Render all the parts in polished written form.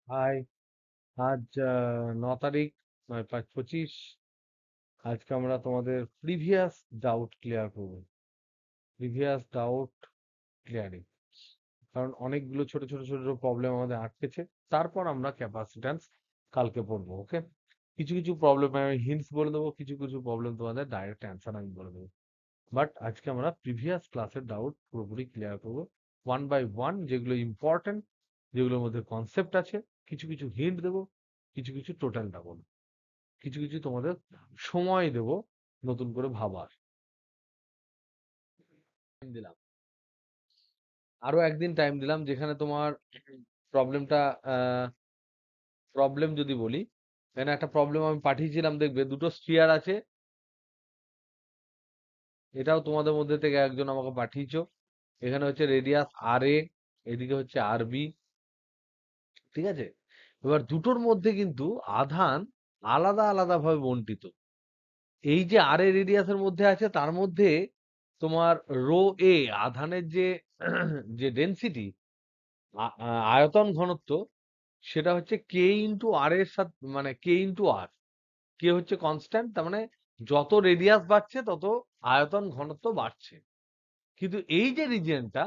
High, আজ 9 তারিখ 9/5/25। আজকে আমরা তোমাদের প্রিভিয়াস ডাউট ক্লিয়ার করব। প্রিভিয়াস ডাউট ক্লিয়ারিং, কারণ অনেকগুলো ছোট ছোট ছোট প্রবলেম আমাদের আটকেছে। তারপর আমরা ক্যাপাসিট্যান্স কালকে পড়বো। ওকে, কিছু কিছু প্রবলেম আমি হিন্টস বলে দেবো, কিছু কিছু প্রবলেম তোমাদের ডাইরেক্ট অ্যান্সার আমি বলে দেবো। বাট আজকে আমরা প্রিভিয়াস ক্লাসের ডাউট পুরোপুরি ক্লিয়ার করবো, ওয়ান বাই ওয়ান। যেগুলো ইম্পর্টেন্ট, যেগুলোর মধ্যে কনসেপ্ট আছে, কিছু কিছু হিন্ট দেবো, কিছু কিছু টোটালটা বলবো, কিছু কিছু তোমাদের সময় দেব নতুন করে ভাবার। টাইম দিলাম, আরো একদিন টাইম দিলাম, যেখানে তোমার প্রবলেমটা প্রবলেম যদি বলি, এখানে একটা প্রবলেম আমি পাঠিয়েছিলাম, দেখবে দুটো স্ফিয়ার আছে। এটাও তোমাদের মধ্যে থেকে একজন আমাকে পাঠিয়েছো। এখানে হচ্ছে রেডিয়াস আর এ, এদিকে হচ্ছে আর বি। ঠিক আছে, এবার দুটোর মধ্যে কিন্তু আধান আলাদা আলাদা ভাবে বন্টিত। এই যে আর এ রেডিয়াসের মধ্যে আছে, তার মধ্যে তোমার রো এ আধানের যে যে ডেনসিটি, আয়তন ঘনত্ব, সেটা হচ্ছে কে ইন্টু আর এর সাথে, মানে কে ইন্টু আর। কে হচ্ছে কনস্ট্যান্ট, তার মানে যত রেডিয়াস বাড়ছে তত আয়তন ঘনত্ব বাড়ছে। কিন্তু এই যে রিজিয়নটা,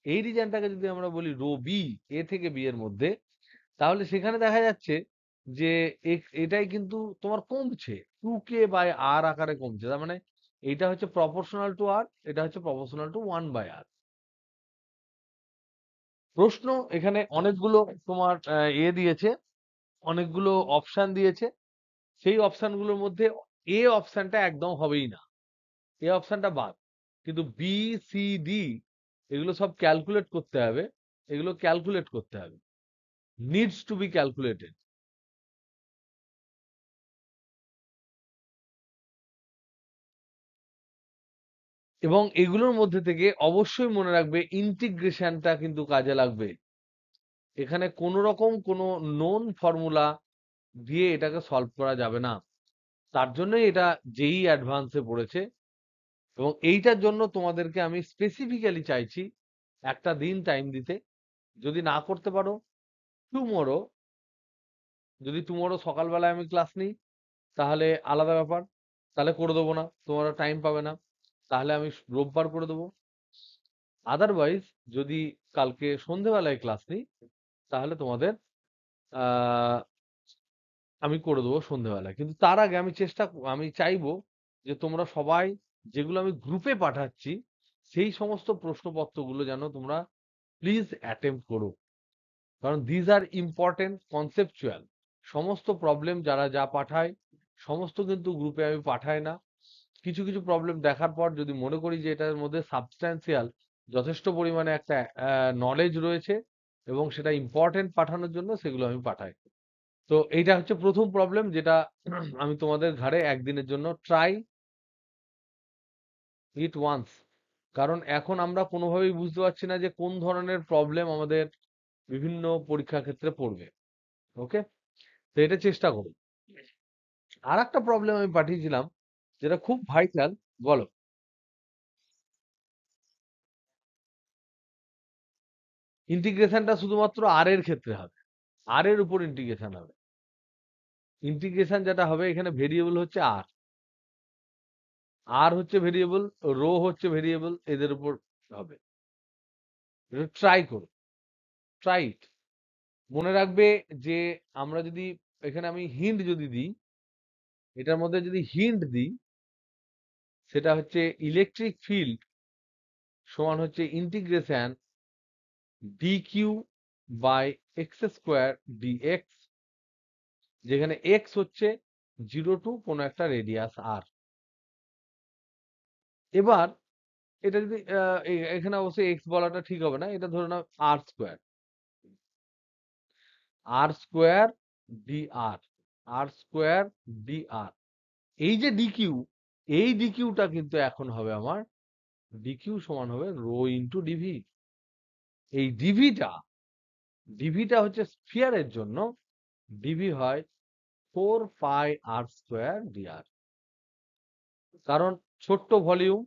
এই রিজিয়নটাকে যদি আমরা বলি রো বি, এ থেকে বি এর মধ্যে, তাহলে সেখানে দেখা যাচ্ছে যে এটাই কিন্তু তোমার কমছে, 2k বাই আর আকারে কমছে। তার মানে এটা হচ্ছে প্রপোর্শনাল টু আর, এটা হচ্ছে প্রপোর্শনাল টু 1/r। প্রশ্ন এখানে অনেকগুলো তোমার দিয়েছে, অনেকগুলো অপশন দিয়েছে। সেই অপশনগুলোর মধ্যে এ অপশনটা একদম হবেই না, এ অপশনটা বাদ। কিন্তু বি, সি, ডি এগুলো সব ক্যালকুলেট করতে হবে, এগুলো ক্যালকুলেট করতে হবে, নিডস টু বি ক্যালকুলেটেড। এবং এগুলোর মধ্যে থেকে অবশ্যই মনে রাখবে ইন্টিগ্রেশনটা কিন্তু কাজে লাগবে। এখানে কোনো রকম কোনো নোন ফর্মুলা দিয়ে এটাকে সলভ করা যাবে না। তার জন্যই এটা যেই অ্যাডভান্সে পড়েছে। এবং এইটার জন্য তোমাদেরকে আমি স্পেসিফিক্যালি চাইছি একটা দিন টাইম দিতে। যদি না করতে পারো, টুমোরো, যদি টুমোরো সকালবেলায় আমি ক্লাস নিই, তাহলে আলাদা ব্যাপার, তাহলে করে দেবো না, তোমরা টাইম পাবে না, তাহলে আমি রোববার করে দেবো। আদারওয়াইজ যদি কালকে সন্ধেবেলায় ক্লাস নিই, তাহলে তোমাদের আহ আমি করে দেবো সন্ধেবেলায়। কিন্তু তার আগে আমি চাইবো যে তোমরা সবাই, যেগুলো আমি গ্রুপে পাঠাচ্ছি, সেই সমস্ত প্রশ্নপত্রগুলো যেন তোমরা প্লিজ অ্যাটেম্প করো। কারণ দিজ আর ইম্পর্টেন্ট কনসেপচুয়াল। সমস্ত প্রবলেম যারা যা পাঠায়, সমস্ত কিন্তু গ্রুপে আমি পাঠাই না। কিছু কিছু প্রবলেম দেখার পর যদি মনে করি যে এটার মধ্যে সাবস্ট্যান্সিয়াল যথেষ্ট পরিমাণে একটা নলেজ রয়েছে এবং সেটা ইম্পর্টেন্ট পাঠানোর জন্য, সেগুলো আমি পাঠাই। তো এইটা হচ্ছে প্রথম প্রবলেম, যেটা আমি তোমাদের ঘাড়ে একদিনের জন্য ট্রাই ইট ওয়ান্স। কারণ এখন আমরা কোনোভাবেই বুঝতে পারছি না যে কোন ধরনের প্রবলেম আমাদের বিভিন্ন পরীক্ষা ক্ষেত্রে পড়বে। ওকে, তো এটা চেষ্টা করুন। আর একটা প্রবলেম আমি পাঠিয়েছিলাম, যেটা খুব ভাইটাল। বলো। ইন্টিগ্রেশনটা শুধুমাত্র আর এর ক্ষেত্রে হবে, আর এর উপর ইন্টিগ্রেশন হবে। ইন্টিগ্রেশন যেটা হবে, এখানে ভেরিয়েবল হচ্ছে আর, আর হচ্ছে ভেরিয়েবল, রো হচ্ছে ভেরিয়েবল, এদের উপর হবে। এটা ট্রাই করো, ট্রাই ইট। মনে রাখবে যে আমরা যদি এখানে আমি হিন্ট যদি দিই, এটার মধ্যে যদি হিন্ট দিই, সেটা হচ্ছে ইলেকট্রিক ফিল্ড সমান হচ্ছে integration d q by x square dx, যেখানে এক্স হচ্ছে 0 টু কোনো একটা রেডিয়াস আর। এবার এটা যদি এখানে অবশ্যই এক্স বলাটা ঠিক হবে না, এটা ধরে নাও আর স্কোয়ার, আর স্কোয়ার ডি আর, আর স্কোয়ার ডি আর। এই যে ডিকিউ, এই ডিকিউটা কিন্তু এখন হবে আমার, ডিকিউ সমান হবে রো ইন্টু ডিভি। এই ডিভিটা হচ্ছে স্ফিয়ারের জন্য, ডিভি হয় 4 পাই আর স্কোয়ার ডিআর। কারণ ছোট্ট ভলিউম,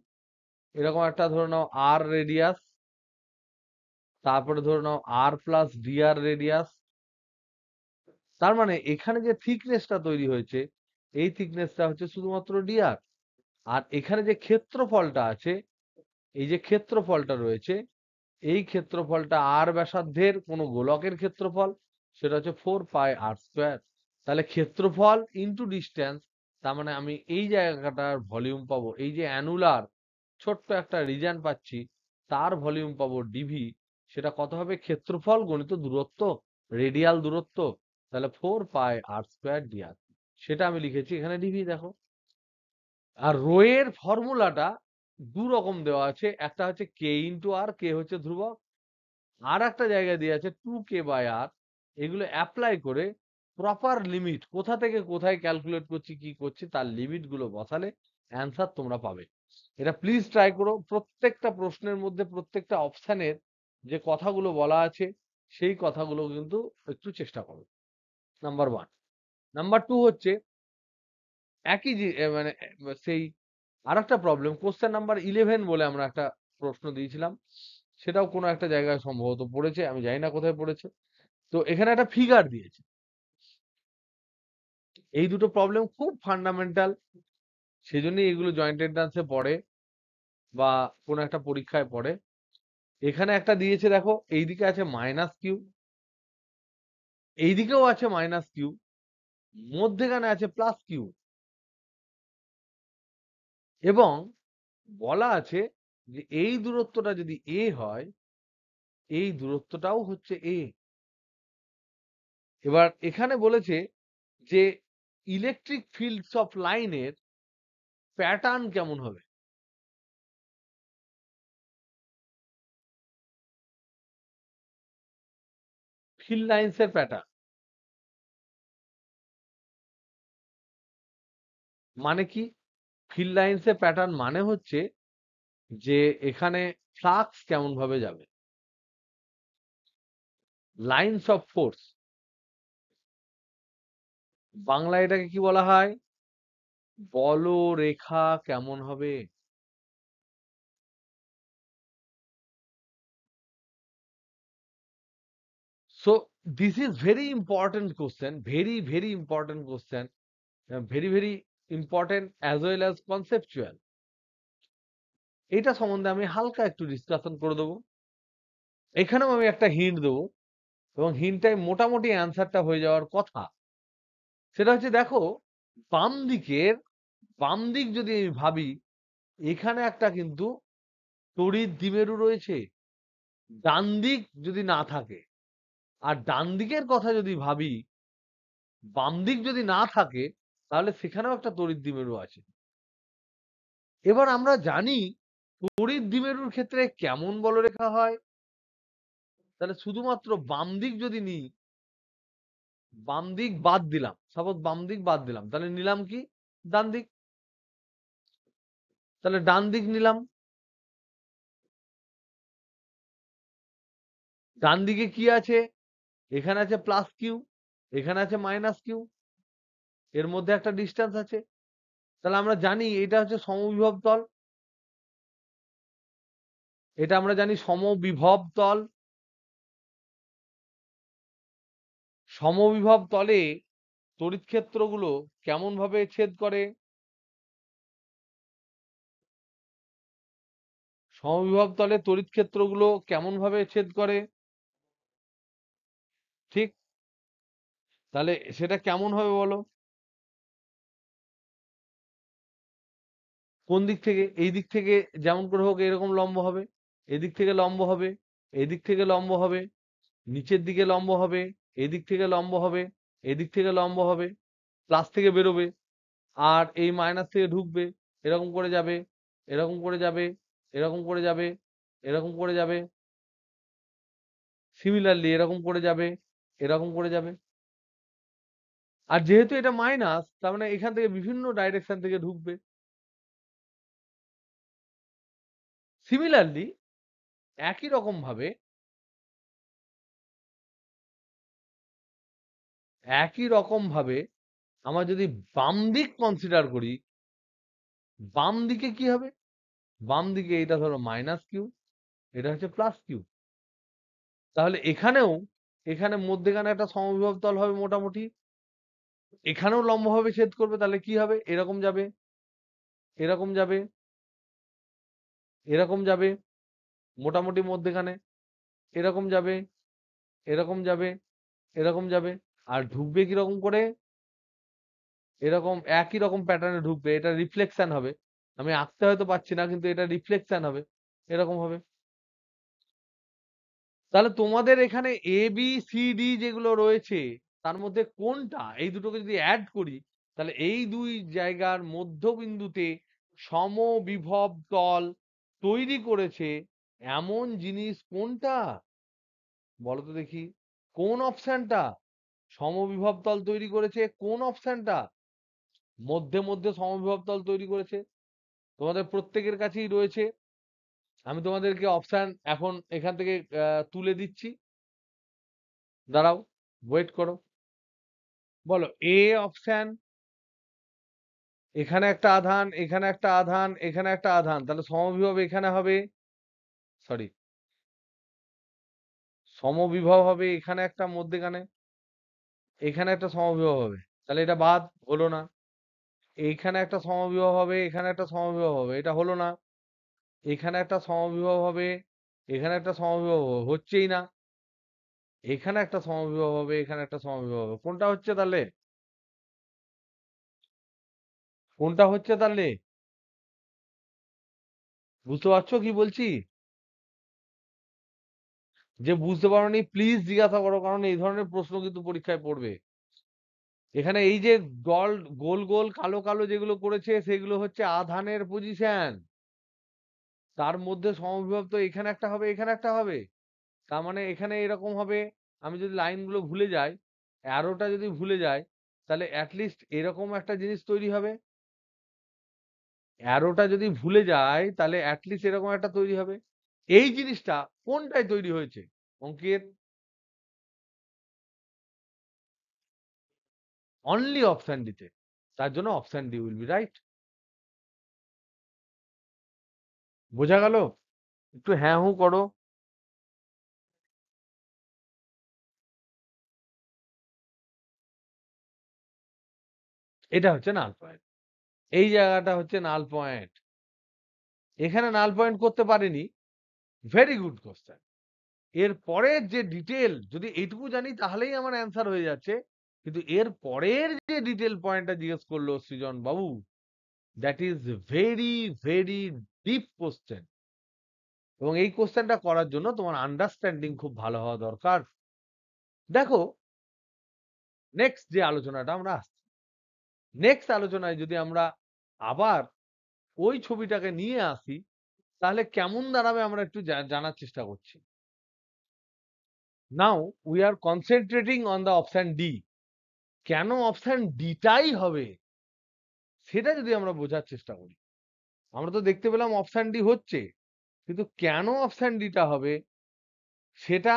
এরকম একটা ধরে নাও আর রেডিয়াস, তারপরে ধরে নাও আর প্লাস ডিআর রেডিয়াস, তার মানে এখানে যে থিকনেসটা তৈরি হয়েছে, এই থিকনেসটা হচ্ছে শুধুমাত্র dr। আর এখানে যে ক্ষেত্রফলটা আছে, এই যে ক্ষেত্রফলটা রয়েছে, এই ক্ষেত্রফলটা r ব্যাসার্ধের কোন গোলকের ক্ষেত্রফল, সেটা হচ্ছে 4πr²। তাহলে ক্ষেত্রফল ইনটু ডিসটেন্স, তার মানে আমি এই জায়গাটার ভলিউম পাবো, এই যে অ্যানুলার ছোট্ট একটা রিজন পাচ্ছি, তার ভলিউম পাবো ডিভি। সেটা কত হবে? ক্ষেত্রফল গণিত দূরত্ব, রেডিয়াল দূরত্ব। তাহলে 4πr²dr, সেটা আমি লিখেছি এখানে ডিভি, দেখো। আর রো এর ফর্মুলাটা দু রকম দেওয়া আছে, একটা হচ্ছে কে ইন্টু আর, কে হচ্ছে ধ্রুবক, আর একটা জায়গায় দিয়ে আছে 2k/r। এগুলো অ্যাপ্লাই করে প্রপার লিমিট কোথা থেকে কোথায় ক্যালকুলেট করছি কি করছি তার লিমিট গুলো বসালে অ্যান্সার তোমরা পাবে। এটা প্লিজ ট্রাই করো। প্রত্যেকটা প্রশ্নের মধ্যে প্রত্যেকটা অপশনের যে কথাগুলো বলা আছে সেই কথাগুলো কিন্তু একটু চেষ্টা করো। Number one. নাম্বার টু হচ্ছে একই মানে সেই আর একটা প্রবলেম, কোশ্চেন নাম্বার 11 বলে আমরা একটা প্রশ্ন দিয়েছিলাম, সেটাও কোনো একটা জায়গায় সম্ভবত পড়েছে, আমি জানি না কোথায় পড়েছে। তো এখানে একটা ফিগার দিয়েছে। এই দুটো প্রবলেম খুব ফান্ডামেন্টাল, সেজন্যই এগুলো জয়েন্ট এন্ট্রান্সে পড়ে বা কোনো একটা পরীক্ষায় পড়ে। এখানে একটা দিয়েছে, দেখো, এইদিকে আছে -q, এইদিকেও আছে -q, মধ্যেখানে আছে +q, এবং বলা আছে যে এই দূরত্বটা যদি a হয়, এই দূরত্বটাও হচ্ছে a। এবার এখানে বলেছে যে ইলেকট্রিক ফিল্ডস অফ লাইনের প্যাটার্ন কেমন হবে। ফিল্ড লাইন্স এর প্যাটার্ন মানে কি? ফিল্ড লাইন্স এর প্যাটার্ন মানে হচ্ছে যে এখানে ফ্লাক্স কেমন ভাবে যাবে, লাইন্স অফ ফোর্স, বাংলায় এটাকে কি বলা হয়? বলরেখা কেমন হবে। So this is very important question, very very important question, very very important as well as conceptual. এটা সম্বন্ধে আমি হালকা একটু ডিসকাশন করে দেবো। এখানেও আমি একটা হিন্ট দেবো, এবং হিন্টটাই মোটামুটি অ্যান্সারটা হয়ে যাওয়ার কথা। সেটা হচ্ছে, দেখো, বাম দিকের, বাম দিক যদি আমি ভাবি, এখানে একটা কিন্তু তড়িৎ দ্বিমেরু রয়েছে। ডান দিক যদি না থাকে, আর ডান দিকের কথা যদি ভাবি, বাম দিক যদি না থাকে, তাহলে সেখানেও একটা তড়িৎ দ্বিমেরু আছে। এবার আমরা জানি তড়িৎ দ্বিমেরুর ক্ষেত্রে কেমন বলরেখা হয়। তাহলে শুধুমাত্র বাম দিক যদি নিই, বাম দিক বাদ দিলাম, সাপোজ বাম দিক বাদ দিলাম, তাহলে নিলাম কি? ডান দিক। তাহলে ডান দিক নিলাম, ডান দিকে কি আছে? এখানে আছে +q, এখানে আছে -q, এর মধ্যে একটা ডিস্টেন্স আছে। তাহলে আমরা জানি এটা হচ্ছে সমবিভব তল, এটা আমরা জানি সমবিভব তল। সমবিভব তলে তড়িৎ ক্ষেত্রগুলো কেমন ভাবে ছেদ করে? সমবিভব তলে তড়িৎ ক্ষেত্রগুলো কেমন ভাবে ছেদ করে? ঠিক। তাহলে সেটা কেমন হবে বলো? কোন দিক থেকে? এই দিক থেকে যেমন করে হোক এরকম লম্ব হবে, এদিক থেকে লম্ব হবে, এদিক থেকে লম্ব হবে, নিচের দিকে লম্ব হবে, এদিক থেকে লম্ব হবে, এদিক থেকে লম্ব হবে, প্লাস থেকে বেরোবে, আর এই মাইনাস থেকে ঢুকবে, এরকম করে যাবে, এরকম করে যাবে, এরকম করে যাবে, এরকম করে যাবে, সিমিলারলি এরকম করে যাবে, এরকম করে যাবে। আর যেহেতু এটা মাইনাস, তার মানে এখান থেকে বিভিন্ন ডাইরেকশন থেকে ঢুকবে। সিমিলারলি একই রকম ভাবে, একই রকম ভাবে আমরা যদি বাম দিক কনসিডার করি, বাম দিকে কি হবে? বাম দিকে এটা ধরো -q, এটা হচ্ছে +q। তাহলে এখানেও এখানে মধ্যেখানে একটা সমবিভব তল হবে মোটামুটি, এখানেও লম্বভাবে ছেদ করবে, তাহলে কি হবে? এরকম যাবে, এরকম যাবে, এরকম যাবে, মোটামুটি মধ্যেখানে এরকম যাবে, এরকম যাবে, এরকম যাবে। আর ঢুকবে কিরকম করে? এরকম একই রকম প্যাটার্নে ঢুকবে, এটা রিফ্লেকশন হবে। আমি আঁকতে হয়তো পারছি না, কিন্তু এটা রিফ্লেকশন হবে, এরকম হবে। তাহলে তোমাদের এখানে এ বি সি ডি যেগুলো রয়েছে, তার মধ্যে কোনটা, এই দুটোকে যদি অ্যাড করি, তাহলে এই দুই জায়গার মধ্যবিন্দুতে সমবিভব তল তৈরি করেছে এমন জিনিস কোনটা? বলো তো দেখি, কোন অপশনটা সমবিভব তল তৈরি করেছে? কোন অপশনটা মধ্যে মধ্যে সমবিভব তল তৈরি করেছে? তোমাদের প্রত্যেকের কাছেই রয়েছে। আমি তোমাদেরকে অপশন এখন এখান থেকে তুলে দিচ্ছি, দাঁড়াও, ওয়েট করো। বলো, এ অপশন, এখানে একটা আধান, এখানে একটা আধান, এখানে একটা আধান, তাহলে সমবিভব এখানে হবে, সরি, সমবিভব হবে এখানে একটা, মধ্যেখানে এখানে একটা সমবিভব হবে, তাহলে এটা বাদ, হলো না। এইখানে একটা সমবিভব হবে, এখানে একটা সমবিভব হবে, এটা হলো না। এখানে একটা সমবিভব হবে, এখানে একটা সমবিভব হবে, হচ্ছেই না। এখানে একটা সমবিভব হবে, এখানে একটা সমবিভব হবে, কোনটা হচ্ছে তাহলে? কোনটা হচ্ছে তাহলে? বুঝতে পারছো কি বলছি? যে বুঝতে পারোনি প্লিজ জিজ্ঞাসা করো, কারণ এই ধরনের প্রশ্ন কিন্তু পরীক্ষায় পড়বে। এখানে এই যে গোল গোল গোল কালো কালো যেগুলো করেছে, সেগুলো হচ্ছে আধানের পজিশন। তার মধ্যে সমবিভব তো এখানে একটা হবে, এখানে একটা হবে। তার মানে এখানে এরকম হবে। আমি যদি লাইনগুলো ভুলে যাই, অ্যারোটা যদি ভুলে যাই, তাহলে অ্যাটলিস্ট এরকম একটা জিনিস তৈরি হবে। অ্যারোটা যদি ভুলে যাই, তাহলে অ্যাটলিস্ট এরকম একটা তৈরি হবে। এই জিনিসটা কোনটায় তৈরি হয়েছে অঙ্কের? অনলি অপশন ডিতে। তার জন্য option D will be right. বোঝা গেল? একটু হ্যাঁ হু করো। এটা হচ্ছে নাল পয়েন্ট, এই জায়গাটা হচ্ছে নাল পয়েন্ট। এখানে নাল পয়েন্ট করতে পারিনি, ভেরি গুড কোশ্চেন। এর পরের যে ডিটেল, যদি এইটুকু জানি তাহলেই আমার অ্যান্সার হয়ে যাচ্ছে, কিন্তু এর পরের যে ডিটেল পয়েন্টটা জিজ্ঞেস করলো সৃজন বাবু, that is very very deep question. এবং এই কোশ্চেনটা করার জন্য তোমার আন্ডারস্ট্যান্ডিং খুব ভালো হওয়া দরকার। দেখো, নেক্সট যে আলোচনাটা আমরা আসছি, নেক্সট আলোচনায় যদি আমরা আবার ওই ছবিটাকে নিয়ে আসি, তাহলে কেমন দাঁড়াবে আমরা একটু জানার চেষ্টা করছি। Now we are concentrating on the option D. কেন অপশন ডিটাই হবে সেটা যদি আমরা বোঝার চেষ্টা করি। আমরা তো দেখতে পেলাম অপশন ডি হচ্ছে, কিন্তু কেন অপশন ডিটা হবে সেটা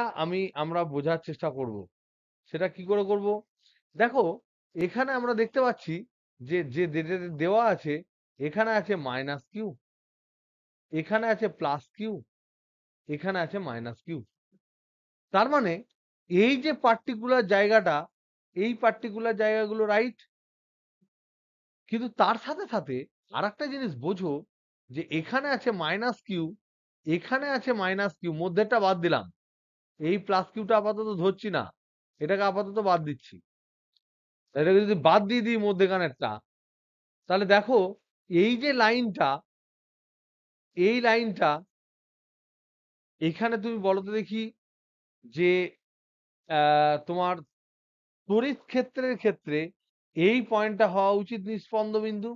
আমরা বোঝার চেষ্টা করব। সেটা কি করে করব? দেখো, এখানে আমরা দেখতে পাচ্ছি যে যে দেওয়া আছে, এখানে আছে মাইনাস কিউ, এখানে আছে প্লাস কিউ, এখানে আছে মাইনাস কিউ। তার মানে এই যে পার্টিকুলার জায়গাটা, এই পার্টিকুলার জায়গাগুলো রাইট। কিন্তু তার সাথে সাথে আরেকটা জিনিস বোঝো, যে এখানে আছে মাইনাস কিউ, এখানে আছে মাইনাস কিউ, মধ্যেরটা বাদ দিলাম। এই প্লাস কিউটা আপাতত ধরছি না, এটাকে আপাতত বাদ দিচ্ছি। এটাকে যদি বাদ দিয়ে দিই মধ্যেখানেরটা, তাহলে দেখো এই যে লাইনটা, এই লাইনটা এখানে তুমি বলো তো দেখি, যে তোমার তড়িৎ ক্ষেত্রের ক্ষেত্রে এই পয়েন্টটা হওয়া উচিত নিস্পন্দ বিন্দু।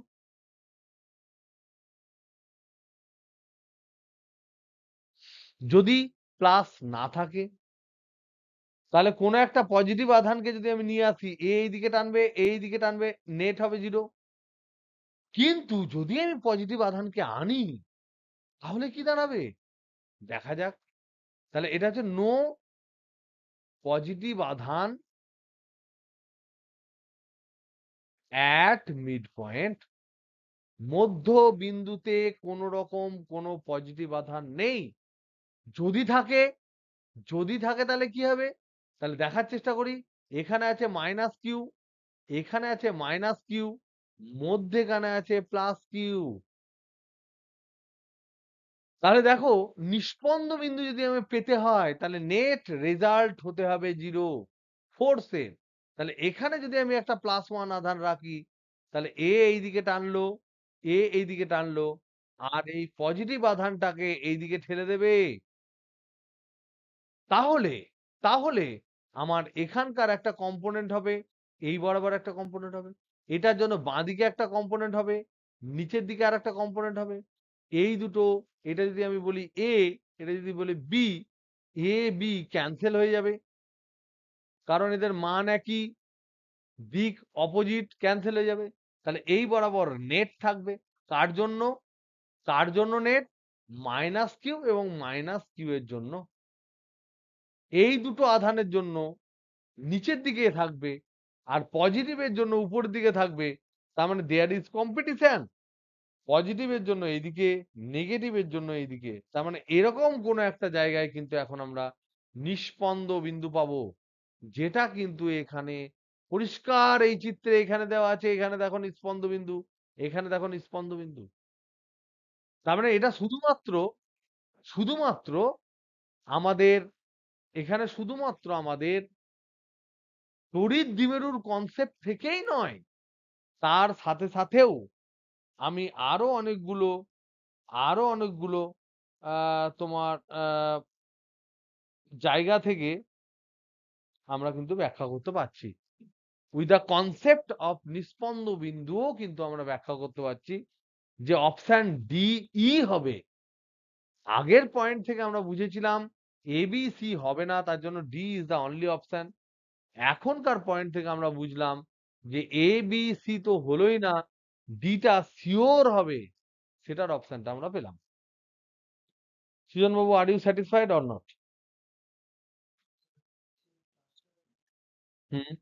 যদি প্লাস না থাকে, তাহলে কোনো একটা পজিটিভ আধানকে যদি আমি নিয়ে আসি, এই দিকে টানবে, এই দিকে টানবে, নেট হবে 0। কিন্তু যদি আমি পজিটিভ আধানকে আনি, তাহলে কি দাঁড়াবে দেখা যাক। তাহলে এটা হচ্ছে নো পজিটিভ আধান অ্যাট মিড পয়েন্ট। মধ্য বিন্দুতে কোন রকম কোনো পজিটিভ আধান নেই। যদি থাকে, যদি থাকে তাহলে কি হবে? তাহলে দেখার চেষ্টা করি, এখানে আছে মাইনাস কিউ, এখানে আছে মাইনাস কিউ, মধ্যেখানে আছে প্লাস কিউ। তাহলে দেখো, নিষ্পন্দ বিন্দু যদি আমি পেতে হয় তাহলে নেট রেজাল্ট হতে হবে 0 ফোর্সের। তাহলে এখানে যদি আমি একটা +1 আধান রাখি, তাহলে এ এইদিকে টানলো, এ এইদিকে টানলো, আর এই পজিটিভ আধানটাকে এইদিকে ঠেলে দেবে। তাহলে তাহলে আমার এখানকার একটা কম্পোনেন্ট হবে, এই বরাবর একটা কম্পোনেন্ট হবে, এটার জন্য বাঁদিকে একটা কম্পোনেন্ট হবে, নিচের দিকে আর একটা কম্পোনেন্ট হবে। এই দুটো, এটা যদি আমি বলি এ, এটা যদি বলি বি, এ বি ক্যান্সেল হয়ে যাবে, কারণ এদের মান একই, দিক অপোজিট, ক্যান্সেল হয়ে যাবে। তাহলে এই বরাবর নেট থাকবে। কার জন্য? কার জন্য নেট? মাইনাস কিউ এবং মাইনাস কিউ এর জন্য। এই দুটো আধানের জন্য নিচের দিকে থাকবে, আর পজিটিভের জন্য উপরের দিকে থাকবে। তার মানে দেয়ার ইজ কম্পিটিশন, পজিটিভের জন্য এইদিকে, নেগেটিভের জন্য এইদিকে। তার মানে এরকম কোন একটা জায়গায় কিন্তু এখন আমরা নিষ্পন্দ বিন্দু পাবো, যেটা কিন্তু এখানে পরিষ্কার এই চিত্রে এখানে দেওয়া আছে। এখানে দেখো নিষ্পন্দ বিন্দু, এখানে দেখো নিষ্পন্দ বিন্দু। তার মানে এটা শুধুমাত্র শুধুমাত্র আমাদের এখানে শুধুমাত্র আমাদের তড়িৎ দ্বিমেরুর কনসেপ্ট থেকেই নয়, তার সাথে সাথেও আমি আরো অনেকগুলো তোমার জায়গা থেকে আমরা কিন্তু ব্যাখ্যা করতে পারছি। উইথ দ্য কনসেপ্ট অফ নিষ্পন্দ বিন্দুও কিন্তু আমরা ব্যাখ্যা করতে পারছি যে অপশন ডি ই হবে। আগের পয়েন্ট থেকে আমরা বুঝেছিলাম এ বি সি হবে না, তার জন্য D is the only option. এখনকার পয়েন্ট থেকে আমরা বুঝলাম যে এ বি সি তো হলোই না, ডিটা শিওর হবে, সেটার অপশনটা আমরা পেলাম। সৃজন বাবু, are you satisfied or not? Hmm.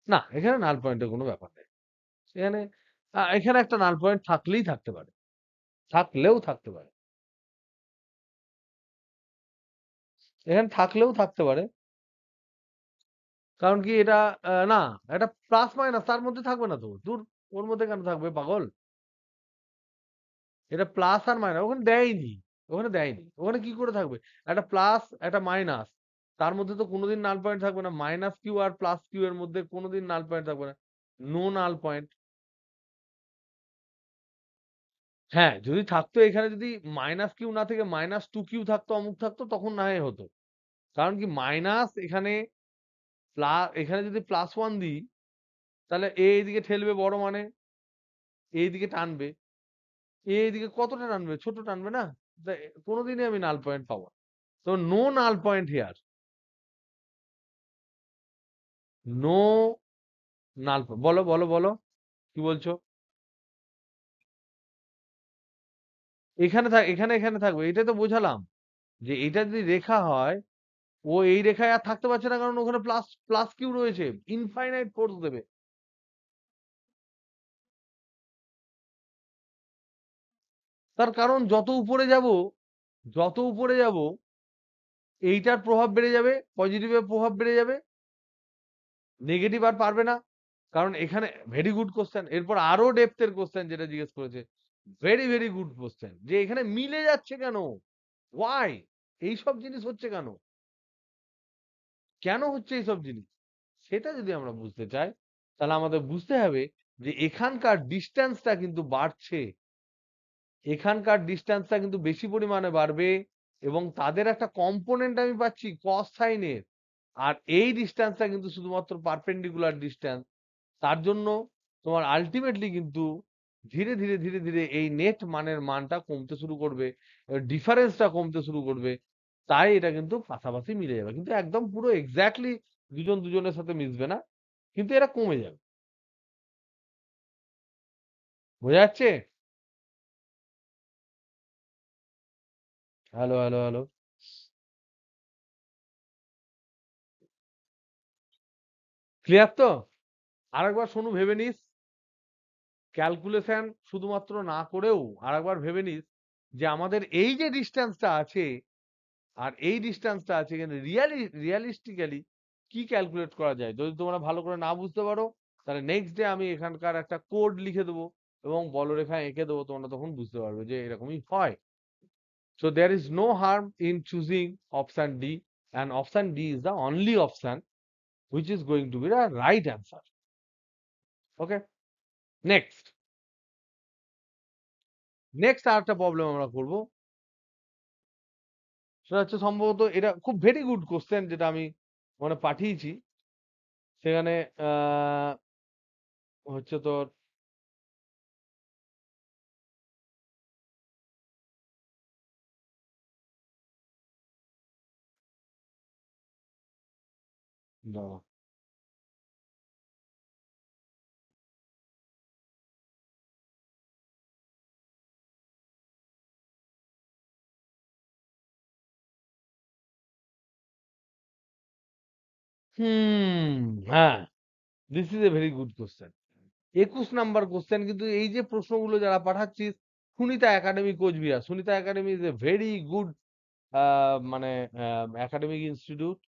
না, এখানে নাল পয়েন্টের কোনো ব্যাপার নেই। এখানে এখানে একটা নাল পয়েন্ট থাকলেই থাকতে পারে, থাকলেও থাকতে পারে, এখানে থাকলেও থাকতে পারে। কারণ কি এটা না, এটা প্লাস মাইনাস তার মধ্যে থাকবে না তো, দূর, ওর মধ্যে কেন থাকবে পাগল? এটা প্লাস আর মাইনাস ওখানে দেয়নি, ওখানে দেয়নি, ওখানে কি করে থাকবে? একটা প্লাস একটা মাইনাস, তার মধ্যে তো কোনোদিন নাল পয়েন্ট থাকবে না। Minus Q R plus Q এর মধ্যে কোনোদিন নাল পয়েন্ট থাকবে না, নো নাল পয়েন্ট। হ্যাঁ, যদি থাকতো এখানে, যদি মাইনাস কিউ না থেকে -2 কিউ থাকতো, অমুক থাকতো, তখন না হয় হতো। কারণ কি মাইনাস এখানে, এখানে যদি +1 দিই, তাহলে এ এইদিকে ঠেলবে বড়, মানে এইদিকে টানবে, এ এইদিকে কতটা টানবে? ছোট টানবে না? কোনোদিনই আমি নাল পয়েন্ট পাবো না। তো no null point here, no null. বলো বলো বলো, কি বলছো? এখানে থাক, এখানে এখানে থাকবে, এটাই তো বোঝালাম যে এটা যদি রেখা হয়, ও এই রেখায় আর থাকতে পারছে না, কারণ ওখানে প্লাস প্লাস কিউ রয়েছে, ইনফাইনাইট ফোর্স দেবে। তার কারণ যত উপরে যাব এইটার প্রভাব বেড়ে যাবে, পজিটিভের প্রভাব বেড়ে যাবে, নেগেটিভ আর পারবে না। কারণ এখানে ভেরি গুড কোশ্চেন, এরপর আরো ডেপথের কোশ্চেন যেটা জিজ্ঞেস করেছে, ভেরি ভেরি গুড কোশ্চেন, যে এখানে মিলে যাচ্ছে কেন, ওয়াই, এইসব জিনিস হচ্ছে কেন, কেন হচ্ছে এইসব জিনিস, সেটা যদি আমরা বুঝতে চাই, তাহলে আমাদের বুঝতে হবে যে এখানকার ডিস্টেন্সটা কিন্তু বাড়ছে, এখানকার ডিস্টেন্সটা কিন্তু বেশি পরিমাণে বাড়বে, এবং তাদের একটা কম্পোনেন্ট আমি পাচ্ছি কস সাইনের, আর এই ডিস্টেন্সটা কিন্তু শুধুমাত্র পারপেন্ডিকুলার ডিস্টেন্স। তার জন্য তোমার আলটিমেটলি কিন্তু ধীরে ধীরে ধীরে ধীরে এই নেট মানের মানটা কমতে শুরু করবে, ডিফারেন্সটা কমতে শুরু করবে। তাই এটা কিন্তু পাশাপাশি মিলে যাবে, কিন্তু একদম পুরো এক্স্যাক্টলি দুজন দুজনের সাথে মিশবে না, কিন্তু এরা কমে যাবে। বোঝা যাচ্ছে? হ্যালো হ্যালো হ্যালো, ক্লিয়ার তো? আরেকবার শোনু, ভেবে নিস, ক্যালকুলেশন শুধুমাত্র না করেও আরেকবার ভেবে নিস যে আমাদের এই যে ডিস্টেন্সটা আছে, আর এই ডিস্টেন্সটা আছে এখানে রিয়ালিস্টিক্যালি কি ক্যালকুলেট করা যায়। যদি তোমরা ভালো করে না বুঝতে পারো তাহলে নেক্সট ডে আমি এখানকার একটা কোড লিখে দেবো এবং বলরেখা এঁকে দেবো, তোমরা তখন বুঝতে পারবে যে এরকমই হয়। So there is no harm in choosing option D, and option D is the only option which is going to be the right answer. Okay, next. Next আরেকটা প্রবলেম আমরা করব, সেটা হচ্ছে সম্ভবত এটা খুব ভেরি গুড কোশ্চেন যেটা আমি মানে পাঠিয়েছি। সেখানে হচ্ছে তোর দাঁড়া। হুম, হ্যাঁ, this is a very good question. 21 number question, কিন্তু এই যে প্রশ্নগুলো যারা পাঠাচ্ছিস, Sunita academy Coochbehar, Sunita academy is a very good মানে একাডেমিক ইনস্টিটিউট।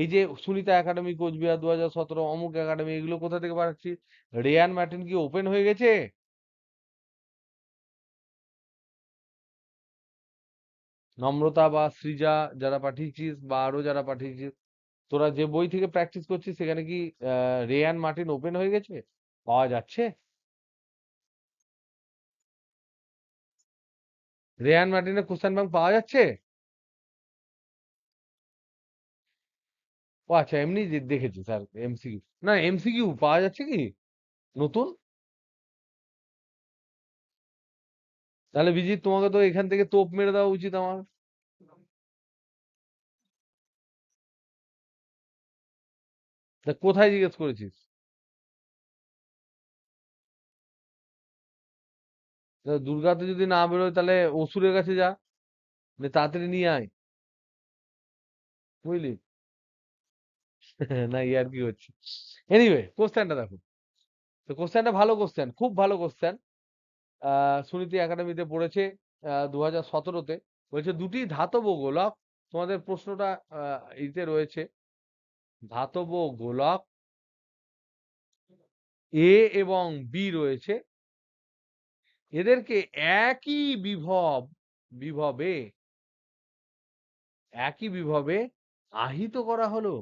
এই যে সুনিতা একাডেমি কোচবিহার 2017 অমুক একাডেমি, এগুলো কোথা থেকে পাঠাচ্ছি? রেয়ান ম্যার্টিন কি ওপেন হয়ে গেছে? নম্রতা বা সৃজা যারা পাঠিয়েছিস বা আরো যারা পাঠিয়েছিস, তোরা যে বই থেকে প্র্যাকটিস করছিস সেখানে কি রেয়ান মার্টিন ওপেন হয়ে গেছে, পাওয়া যাচ্ছে? রেয়ান মার্টিনের কোশ্চেন ব্যাংক পাওয়া যাচ্ছে? ও আচ্ছা, এমনি দেখেছি স্যার এমসিকিউ, না এমসিকিউ পাওয়া যাচ্ছে কি নতুন? তাহলে বিজিৎ তোমাকে তো এখান থেকে তোপ মেরে দেওয়া উচিত আমার। তা কোথায় জিজ্ঞেস করেছিস? তা দুর্গাতে যদি না বেরোয় তাহলে অসুরের কাছে যা, তাড়াতাড়ি নিয়ে আয়, বুঝলি? না ইয়ার কি হচ্ছে। এনিওয়ে, কোশ্চেনটা দেখো। তো কোশ্চেনটা ভালো কোশ্চেন, খুব ভালো কোশ্চেন। সুনীতি একাডেমিতে পড়েছে 2017-তে। বলছে দুটি ধাতব গোলক, তোমাদের প্রশ্নটা ইতে রয়েছে, ধাতব গোলক এ এবং বি রয়েছে, এদেরকে একই বিভবে একই বিভবে আহিত করা হলো।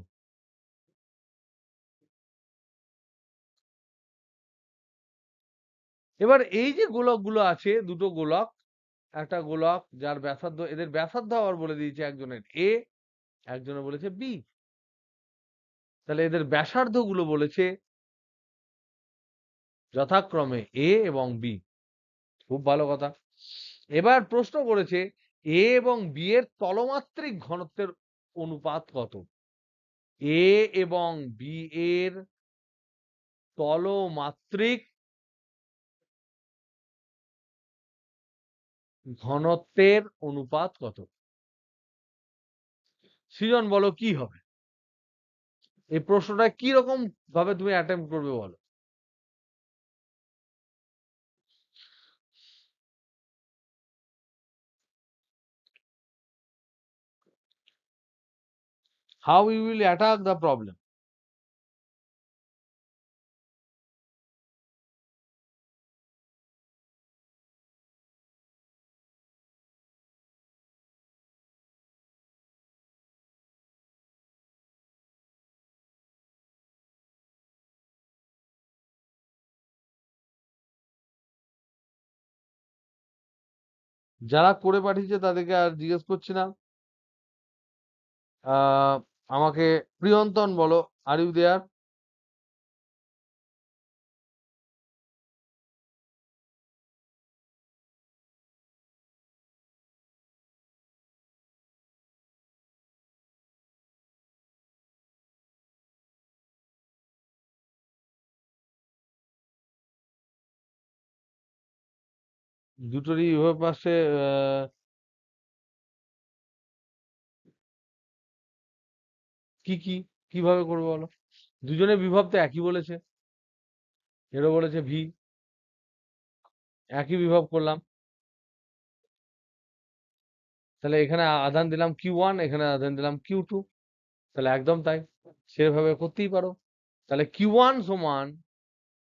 এবার এই যে গোলকগুলো আছে, দুটো গোলক, একটা গোলক যার ব্যাসার্ধ, এদের ব্যাসার্ধ আবার বলে দিয়েছে, একজনের এ, একজনের বলেছে বি। তাহলে এদের ব্যাসার্ধ গুলো বলেছে যথাক্রমে এ এবং বি। খুব ভালো কথা। এবার প্রশ্ন করেছে এ এবং বি এর তলমাত্রিক ঘনত্বের অনুপাত কত? এ এবং বি এর তলমাত্রিক ঘনত্বের অনুপাত কত? সৃজন বলো কি হবে? এই প্রশ্নটা কি রকম ভাবে তুমি অ্যাটেম্প করবে বলো? How you will attack the problem? যারা করে পাঠিয়েছে তাদেরকে আর জিজ্ঞেস করছি না। আহ, আমাকে প্রিয়ন্তন বলো, আর ইউ দেয়ার? দুটোরই উভয় পাশে কি কি কিভাবে করবো বলো? দুজনের বিভব তো একই বলেছে, এরও বলেছে ভি, একই বিভব করলাম। তাহলে এখানে আধান দিলাম Q1, এখানে আধান দিলাম Q2, তাহলে একদম তাই, সেভাবে করতেই পারো। তাহলে Q1 সমান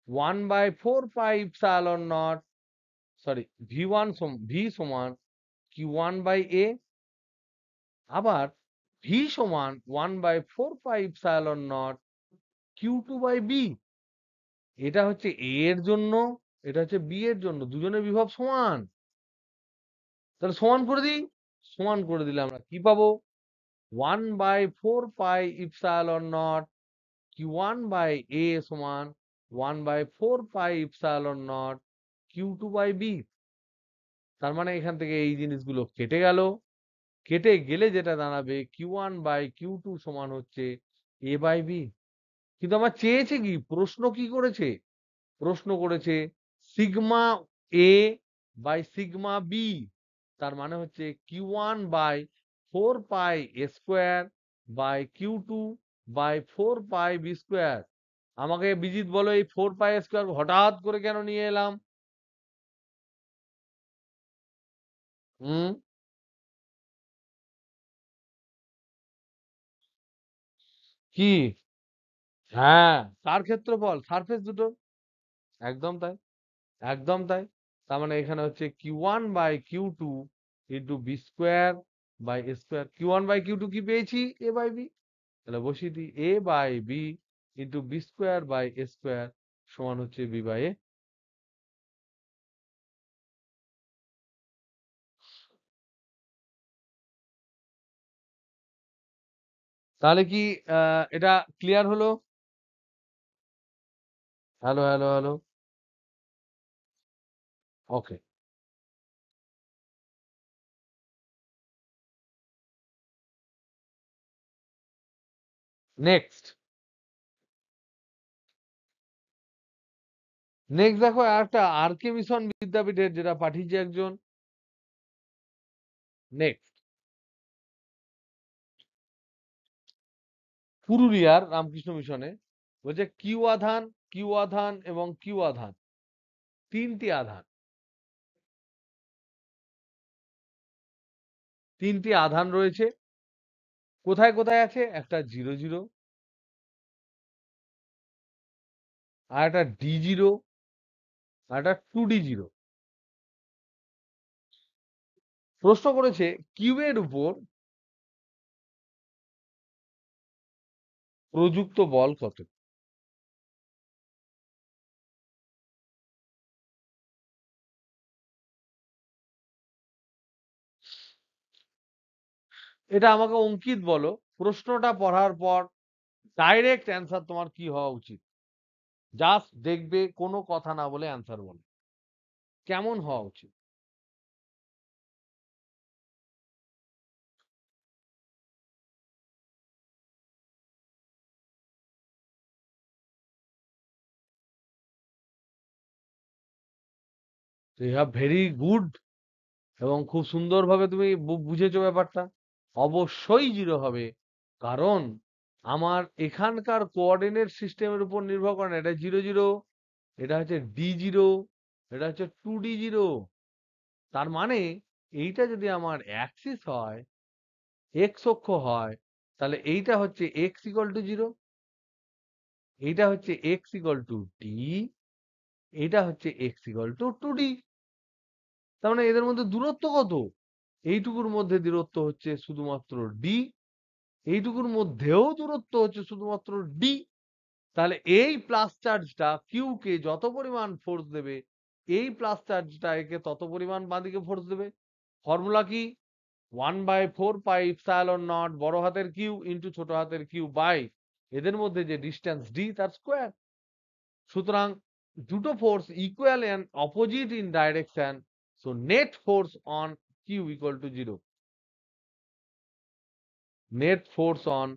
1/4 পাই ইপসাইলন নট, সরি, V সমান Q1/A, আবার V সমান 1/4 পাই ইপসাইলন নট Q2/B। এটা হচ্ছে A এর জন্য, এটা হচ্ছে B এর জন্য, দুজনের বিভব সমান। তাহলে সমান করে দিই, সমান করে দিলে আমরা কি পাবো? 1/4 পাই ইপসাইলন নট Q1/A সমান 1/4 পাই ইপসাইলন নট Q2/B। তার মানে এখান থেকে এই জিনিসগুলো কেটে গেল, কেটে গেলে যেটা দাঁড়াবে Q1/Q2 সমান হচ্ছে A/B। কিন্তু আমার চেয়েছে কি, প্রশ্ন কি করেছে? প্রশ্ন করেছে sigma a by sigma b, তার মানে হচ্ছে Q1/4 pi A² by Q2/4 pi B²। আমাকে বিজিত বলো, এই 4 পাই² হঠাৎ করে কেন নিয়ে এলাম? হুম, কি? হ্যাঁ, কার ক্ষেত্রফল? সারফেস দুটো, একদম তাই, একদম তাই। তার মানে এখানে হচ্ছে Q1/Q2 into B² by A²। Q1/Q2 কি পেয়েছি? A/B। তাহলে বসিয়ে দিই A/B ইন্টু B²/A² সমান হচ্ছে B/A। তাহলে কি এটা ক্লিয়ার হলো? Hello, hello, hello. Okay, next. Next দেখো একটা আর.কে মিশন বিদ্যাপীঠের, যেটা পাঠিয়েছে একজন। নেক্সট, পুরুলিয়ার রামকৃষ্ণ মিশনে বলছে কিউ আধান এবং কিউ আধান, তিনটি আধান, তিনটি আধান রয়েছে। কোথায় কোথায় আছে? একটা 0 0, আর একটা D0, আর একটা 2D0। প্রশ্ন করেছে কিউ এর উপর প্রযুক্ত বল কত? এটা আমাকে অঙ্কিত বলো, প্রশ্নটা পড়ার পর ডাইরেক্ট অ্যান্সার তোমার কি হওয়া উচিত? জাস্ট দেখবে, কোনো কথা না বলে অ্যান্সার বলো, কেমন হওয়া উচিত? ইউ হ্যাভ ভেরি গুড, এবং খুব সুন্দরভাবে তুমি বুঝেছো ব্যাপারটা। অবশ্যই 0 হবে, কারণ আমার এখানকার কোঅর্ডিনেট সিস্টেমের উপর নির্ভর করে না। এটা 0 0, এটা হচ্ছে D0, এটা হচ্ছে 2D0। তার মানে এইটা যদি আমার অ্যাক্সিস হয়, এক্স অক্ষ হয়, তাহলে এইটা হচ্ছে x = 0, এইটা হচ্ছে x = D, এইটা হচ্ছে x = 2D। তার মানে এদের মধ্যে দূরত্ব কত? এইটুকুর মধ্যে দূরত্ব হচ্ছে শুধুমাত্র D, এইটুকুর মধ্যেও দূরত্ব হচ্ছে শুধুমাত্র D। তাহলে এই প্লাস চার্জটা কিউ কে যত পরিমাণ ফোর্স দেবে, এই প্লাস চার্জটা একে তত পরিমাণ বাঁদিকে ফোর্স দেবে। ফর্মুলা কি? 1/4 পাই ইপসাইলন নট বড় হাতের কিউ ইন্টু ছোট হাতের কিউ বাই এদের মধ্যে যে ডিস্টেন্স ডি, তার স্কোয়ার। সুতরাং দুটো force equal and opposite in direction, so net force on Q = 0। Net force on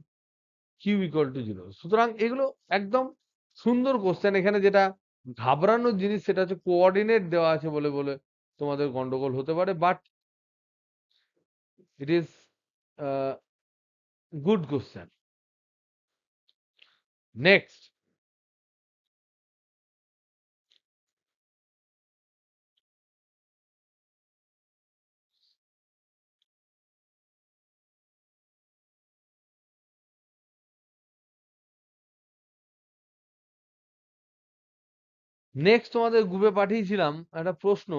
Q = 0। সুতরাং এগুলো একদম সুন্দর কোশ্চেন। এখানে যেটা ঘাবড়ানোর জিনিস সেটা হচ্ছে কোঅর্ডিনেট দেওয়া আছে বলে বলে তোমাদের গন্ডগোল হতে পারে, but it is good question. Next, next তোমাদের গ্রুপে পাঠিয়েছিলাম একটা প্রশ্ন।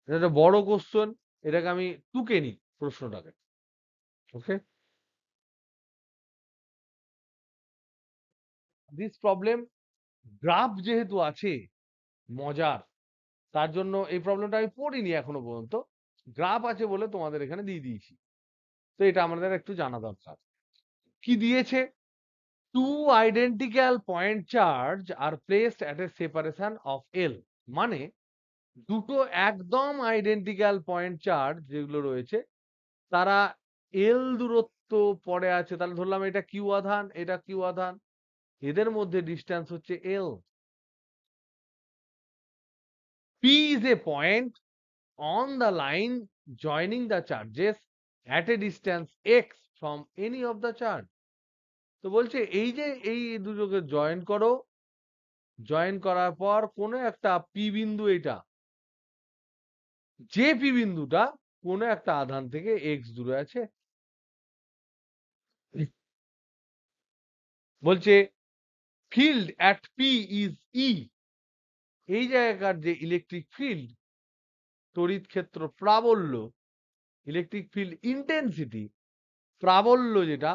এটা একটা বড় কোশ্চেন, এটাকে আমি টুকে নিই প্রশ্নটাকে। ওকে, দিস প্রবলেম, গ্রাফ যেহেতু আছে মজার, তার জন্য এই প্রবলেমটা আমি পড়িনি এখনো পর্যন্ত। গ্রাফ আছে বলে তোমাদের এখানে দিয়ে দিয়েছি। তো এটা আমাদের একটু জানা দরকার। কি দিয়েছে? Two identical point charge are placed at a separation of L. মানে দুটো একদম আইডেন্টিক্যাল পয়েন্ট চার্জ যেগুলো রয়েছে, তারা এল দূরত্ব পড়ে আছে। তাহলে ধরলাম এটা কিউ আধান, এটা কিউ আধান, এদের মধ্যে ডিস্টেন্স হচ্ছে L. P is a point on the line joining the charges at a distance x from any of the charge. তো বলছে এই যে এই দুটোকে জয়েন করো, জয়েন করার পর কোনো একটা পি বিন্দু, এটা যে পি বিন্দুটা কোনো একটা আধান থেকে এক্স দূরে আছে। বলছে ফিল্ড অ্যাট পি ইজ ই। এই জায়গার যে ইলেকট্রিক ফিল্ড, তড়িৎ ক্ষেত্র প্রাবল্য, ইলেকট্রিক ফিল্ড ইন্টেন্সিটি, প্রাবল্য যেটা,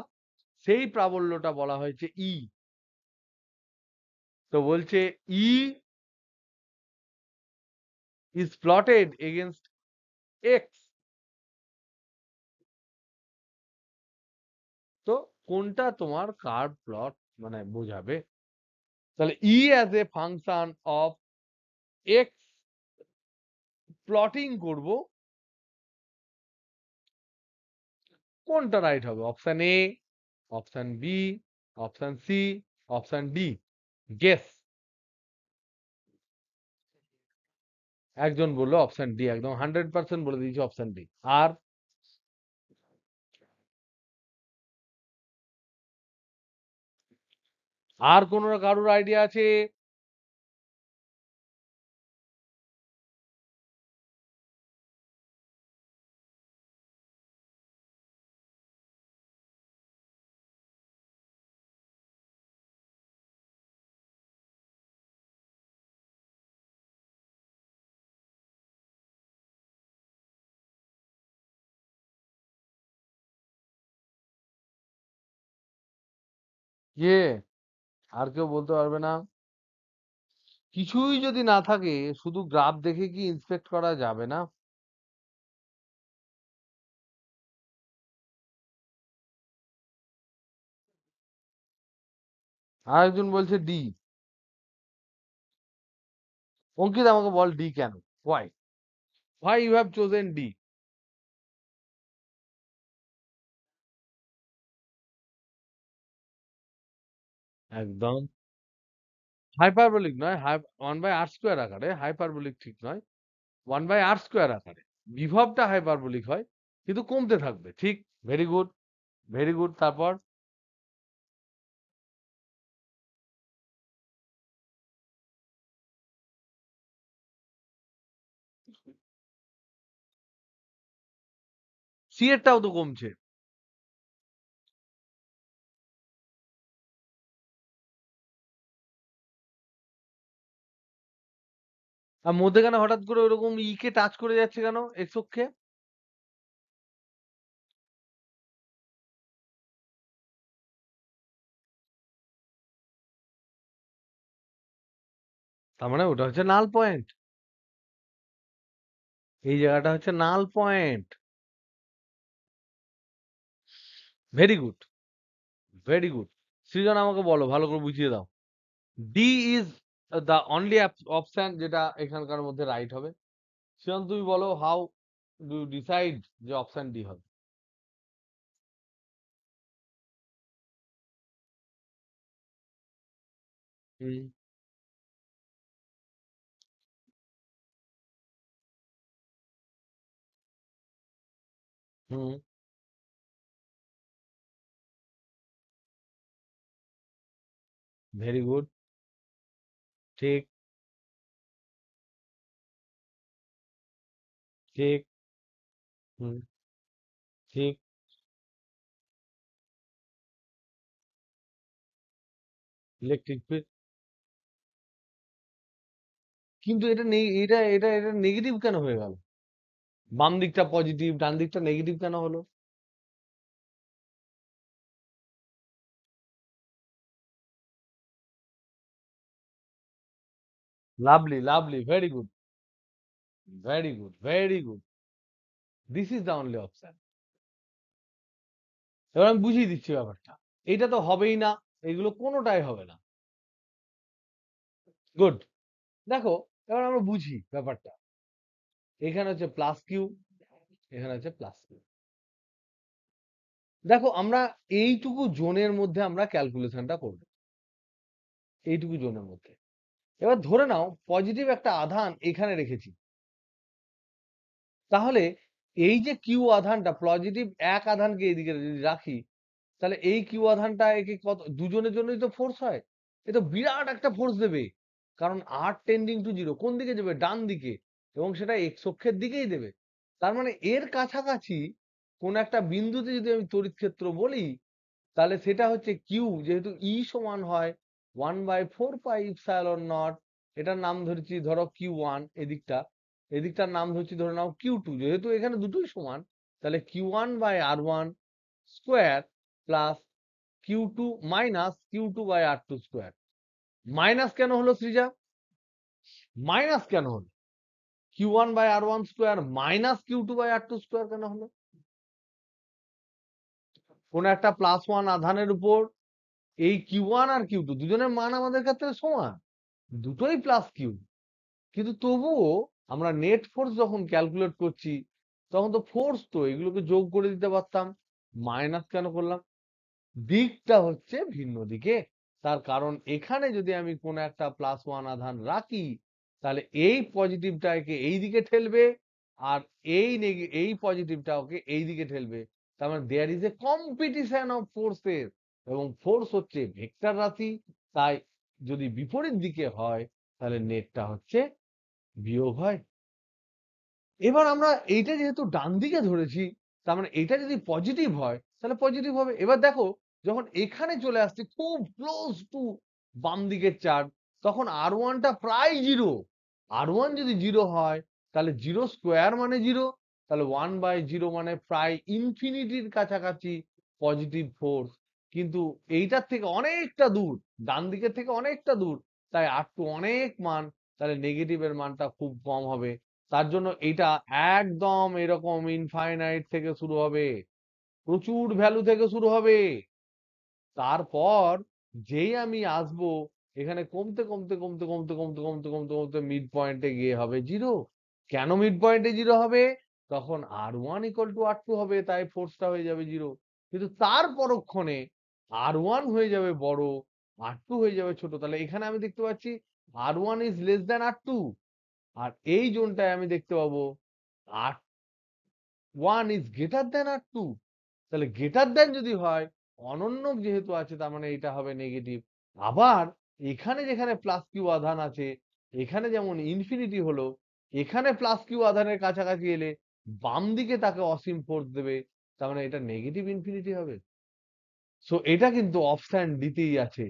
সেই প্রাবল্যটা বলা হয়েছে ই। তো বলছে ই is plotted against x. তো কোনটা তোমার কার্ভ প্লট মানে বোঝাবে? তাহলে E as a function of X plotting করব, কোনটা রাইট হবে? Option A, option B, option C, option D. Guess. একজন বললো অপশন ডি, একদম 100% বলে দিয়েছি অপশন ডি। আর আর কোন কারোর আইডিয়া আছে? কে? আর কেউ বলতে পারবে না? কিছুই যদি না থাকে, শুধু গ্রাফ দেখে কি ইন্সপেক্ট করা যাবে না? আর একজন বলছে ডি। অঙ্কিত আমাকে বল ডি কেন? Why? Why you have chosen D? একদম হাইপারবোলিক নয়, ওয়ান বাই আর স্কোয়ার আকারে। হাইপারবোলিক ঠিক নয়, ওয়ান বাই আর স্কোয়ার আকারে। বিভবটা হাইপারবোলিক হয়, কিন্তু কমতে থাকবে। ঠিক, ভেরি গুড, ভেরি গুড। তারপর সি এরটাও তো কমছে। আর মধ্যেখানে হঠাৎ করে ওরকম ই কে টাচ করে যাচ্ছে কেন এক্স অক্ষে? তার মানে ওটা হচ্ছে নাল পয়েন্ট। এই জায়গাটা হচ্ছে null point. Very good, very good. Srijan আমাকে বলো, ভালো করে বুঝিয়ে দাও। D is the only option যেটা এখানকার মধ্যে রাইট হবে। সৃজন তুমি বলো, হাউ ডু ডিসাইড যে অপশন ডি হবে? Hmm, hmm, very good. ঠিক, ঠিক, হুম, ঠিক। Electric field. কিন্তু এটা নেগেটিভ কেন হয়ে গেল? বাম দিকটা পজিটিভ, ডান দিকটা নেগেটিভ কেন হলো? Lovely, lovely, very good, very good, very good. This is the only option. এবার আমি বুঝিয়ে দিচ্ছি ব্যাপারটা। এটা তো হবেই না, এগুলো কোনোটাই হবে না। গুড। দেখো, এবার আমরা বুঝি ব্যাপারটা। এখানে হচ্ছে প্লাস কিউ, এখানে হচ্ছে প্লাস কিউ। দেখো, আমরা এইটুকু জোনের মধ্যে আমরা ক্যালকুলেশনটা করব, এইটুকু জোনের মধ্যে। এবার ধরে নাও পজিটিভ একটা আধান এখানে রেখেছি, তাহলে এই যে কিউ আধানটা, পজিটিভ এক আধানকে এইদিকে যদি রাখি, তাহলে এই কিউ আধানটা একে কত, দুজনের জন্যই তো ফোর্স হয়, এ তো বিরাট একটা ফোর্স দেবে। কারণ আর টেন্ডিং টু জিরো কোন দিকে যাবে, ডান দিকে, এবং সেটা এক্স অক্ষের দিকেই দেবে। তার মানে এর কাছাকাছি কোন একটা বিন্দুতে যদি আমি তড়িৎ ক্ষেত্র বলি, তাহলে সেটা হচ্ছে কিউ, যেহেতু ই সমান হয় 1/4πε0। এটার নাম ধরেছি ধরো কিউ ওয়ান, এদিকটা, এদিকটার নাম ধরছি ধরে নাও কিউ টু। যেহেতু এখানে দুটোই সমান, তাহলে Q1/R1 square plus Q2 minus Q2/R2 square. Minus কেন হলো সৃজা? মাইনাস কেন হলো? Q1/R1 square minus Q2/R2 square কেন হলো? কোন একটা প্লাস ওয়ান আধানের উপর এই কিউ ওয়ান আর কিউ টু দুজনের মান আমাদের ক্ষেত্রে সমান, দুটোই প্লাস কিউ, কিন্তু তবুও আমরা নেট ফোর্স যখন ক্যালকুলেট করছি, তখন তো ফোর্স তো এগুলোকে যোগ করে দিতে পারতাম, মাইনাস কেন করলাম? দিকটা হচ্ছে ভিন্ন দিকে। তার কারণ এখানে যদি আমি কোন একটা প্লাস ওয়ান আধান রাখি, তাহলে এই পজিটিভটা একে এই দিকে ঠেলবে, আর এই পজিটিভটা ওকে এই দিকে ঠেলবে। তার মানে there is a competition of forces, এবং ফোর্স হচ্ছে ভেক্টর রাশি। তাই যদি বিপরীত দিকে হয়, তাহলে নেটটা হচ্ছে বিয়োগ হয়। এবার আমরা এইটা যেহেতু ডান দিকে ধরেছি, তার মানে এটা যদি পজিটিভ হয় তাহলে পজিটিভ হবে। এবার দেখো, যখন এখানে চলে আসছে খুব ক্লোজ টু বাম দিকের চার্জ, তখন আর ওয়ানটা প্রায় জিরো। আর ওয়ান যদি জিরো হয়, তাহলে জিরো স্কোয়ার মানে জিরো, তাহলে 1/0 মানে প্রায় ইনফিনিটির কাছাকাছি পজিটিভ ফোর্স। কিন্তু এইটার থেকে অনেকটা দূর, ডান দিকের থেকে অনেকটা দূর, তাই আর টু অনেক মান, তাহলে নেগেটিভের মানটা খুব কম হবে। তার জন্য এটা একদম এরকম ইনফাইনাইট থেকে শুরু হবে, প্রচুর ভ্যালু থেকে শুরু হবে। তারপর যেই আমি আসবো, এখানে কমতে কমতে কমতে কমতে কমতে কমতে কমতে কমতে মিড পয়েন্টে গিয়ে হবে জিরো। কেন মিড পয়েন্টে জিরো হবে? তখন R1 = R2 হবে, তাই ফোর্সটা হয়ে যাবে জিরো। কিন্তু তার পরক্ষণে আর ওয়ান হয়ে যাবে বড়, আর টু হয়ে যাবে ছোট। তাহলে এখানে আমি দেখতে পাচ্ছি R1 is less than R2, আর এই জোনটায় আমি দেখতে পাবো R1 is greater than R2। তাহলে গ্রেটার দেন যদি হয়, অনন্য যেহেতু আছে, তার মানে এটা হবে নেগেটিভ। আবার এখানে যেখানে প্লাস কিউ আধান আছে, এখানে যেমন ইনফিনিটি হলো, এখানে প্লাস কিউ আধানের কাছাকাছি এলে বাম দিকে তাকে অসীম ফোর্স দেবে, তার মানে এটা নেগেটিভ ইনফিনিটি হবে। সো এটা কিন্তু অপশন ডিতেই আছে।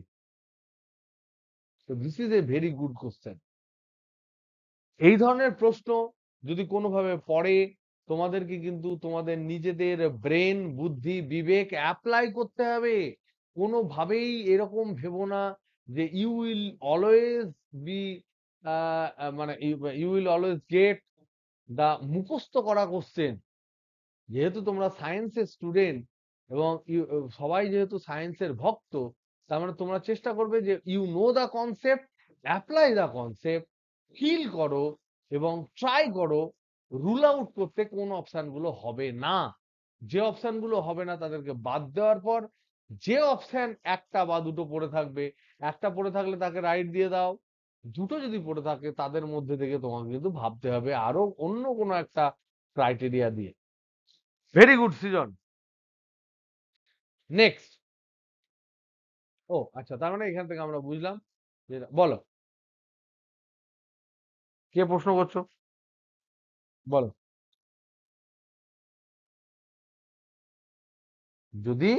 তো this is a very good question. এই ধরনের প্রশ্ন যদি কোনোভাবে পড়ে, তোমাদেরকে কিন্তু তোমাদের নিজেদের ব্রেন, বুদ্ধি, বিবেক অ্যাপ্লাই করতে হবে। কোনোভাবেই এরকম ভেবো না যে ইউ উইল অলওয়েজ বি, মানে you will always get the মুখস্থ করা কোশ্চেন। যেহেতু তোমরা সায়েন্সের স্টুডেন্ট, এবং সবাই যেহেতু সায়েন্সের ভক্ত, তার মানে তোমরা চেষ্টা করবে যে you know the concept, apply the concept, feel করো, এবং ট্রাই করো রুল আউট করতে কোন অপশন গুলো হবে না। যে অপশন গুলো হবে না তাদেরকে বাদ দেওয়ার পর, যে অপশন একটা বা দুটো পড়ে থাকবে, একটা পড়ে থাকলে তাকে রাইট দিয়ে দাও, দুটো যদি পড়ে থাকে তাদের মধ্যে থেকে তোমাকে কিন্তু ভাবতে হবে আরো অন্য কোনো একটা ক্রাইটেরিয়া দিয়ে। ভেরি গুড সৃজন। নেক্সট। ও আচ্ছা, তার মানে এখান থেকে আমরা বুঝলাম যে, বলো কে প্রশ্ন করছো, বলো। যদি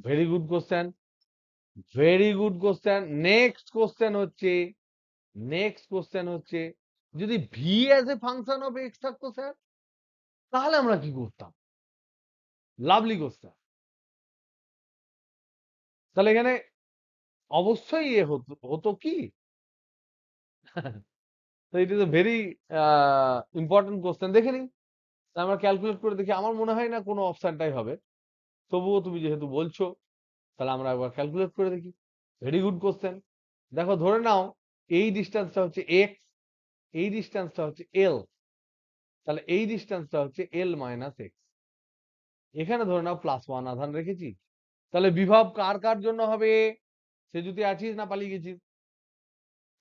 very good question, very good question. Next question হচ্ছে যদি V as a function of x থাকতো স্যার, তাহলে আমরা কি করতাম? Lovely question. তাহলে এখানে অবশ্যই এ হতো হতো কি তো it is a very important question. দেখে নিই, আমরা ক্যালকুলেট করে দেখি। আমার মনে হয় না কোনো অপশনটাই হবে, তবুও তুমি যেহেতু বলছো, তাহলে আমরা একবার ক্যালকুলেট করে দেখি। Very good question. দেখো ধরে নাও এই ডিস্টেন্সটা হচ্ছে এক্স, এই ডিস্টেন্সটা হচ্ছে এল, তাহলে এই ডিস্টেন্সটা হচ্ছে এল মাইনাস এক্স। এখানে ধরে নাও +1 আধান রেখেছি, তাহলে বিভব কার কার জন্য হবে? সে যদি আছিস না পালিয়ে গেছিস?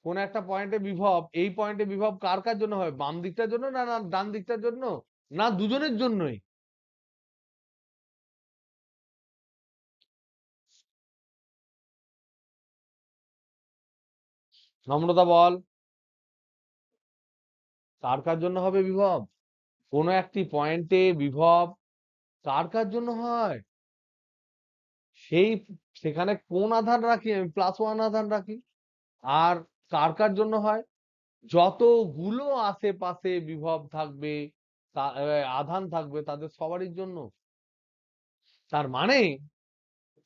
কোন একটা পয়েন্টে বিভব, এই পয়েন্টে বিভব কার কার জন্য হবে? বাম দিকটার জন্য না না ডান দিকটার জন্য, না দুজনের জন্যই? নম্রতা বল, কার কার জন্য হবে বিভব? কোন একটি পয়েন্টে বিভব কার কার জন্য হয়? সেই সেখানে কোন আধান রাখি? আমি +1 আধান রাখি। আর কার কার জন্য হয়? যতগুলো আশেপাশে বিভব থাকবে, আধান থাকবে, তাদের সবারই জন্য। তার মানে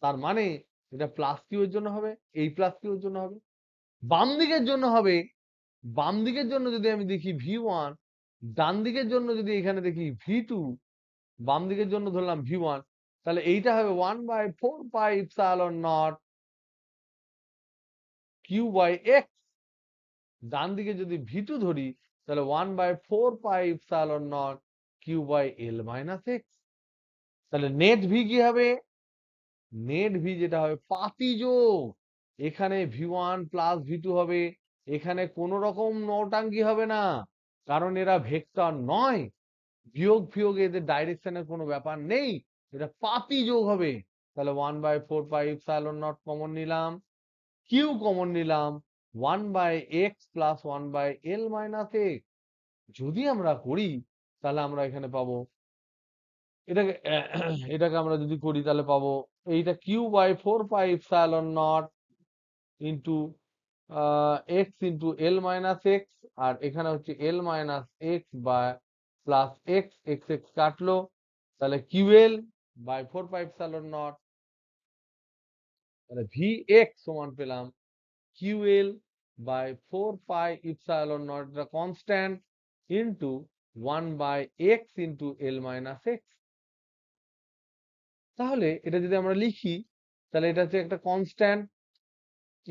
তার মানে এটা প্লাস কিউ এর জন্য হবে, এই প্লাস কিউ এর জন্য হবে। বাম দিকের জন্য হবে, বাম দিকের জন্য যদি আমি দেখি V1, ডান দিকের জন্য যদি এখানে দেখি V2, বাম দিকের জন্য ধরলাম V1, তাহলে এইটা হবে 1/4πε0 Q/x। ডান দিকে যদি V2 ধরি, তাহলে 1/4πε0 Q/L-x। তাহলে নেট ভি কি হবে? নেট ভি যেটা হবে পাতিযোগ, এখানে V1 প্লাস V2 হবে, এখানে কোন রকম নৌটাঙ্কি হবে না, কারণ এরা ভেক্টর নয়। বিয়োগ ফিয়োগ এদের ডাইরেকশনের কোনো ব্যাপার নেই, এটা পাতিযোগ হবে। তাহলে 1/4πε0 কমন নিলাম, কিউ কমন নিলাম, 1/x+1/L-x। যদি আমরা করি তাহলে আমরা এখানে পাবো এটাকে এটাকে আমরা যদি করি তাহলে পাবো এইটা Q/4πε0 into x into L minus x, আর এখানে হচ্ছে এল মাইনাস এক্স বা প্লাস এক্স, এক্স এক্স কাটলো, তাহলে QL/4πε0, তাহলে ভি এক্স সমান পেলাম QL/4πε0, এটা constant, into 1/x into L minus x. তাহলে এটা যদি আমরা লিখি, তাহলে এটা হচ্ছে একটা constant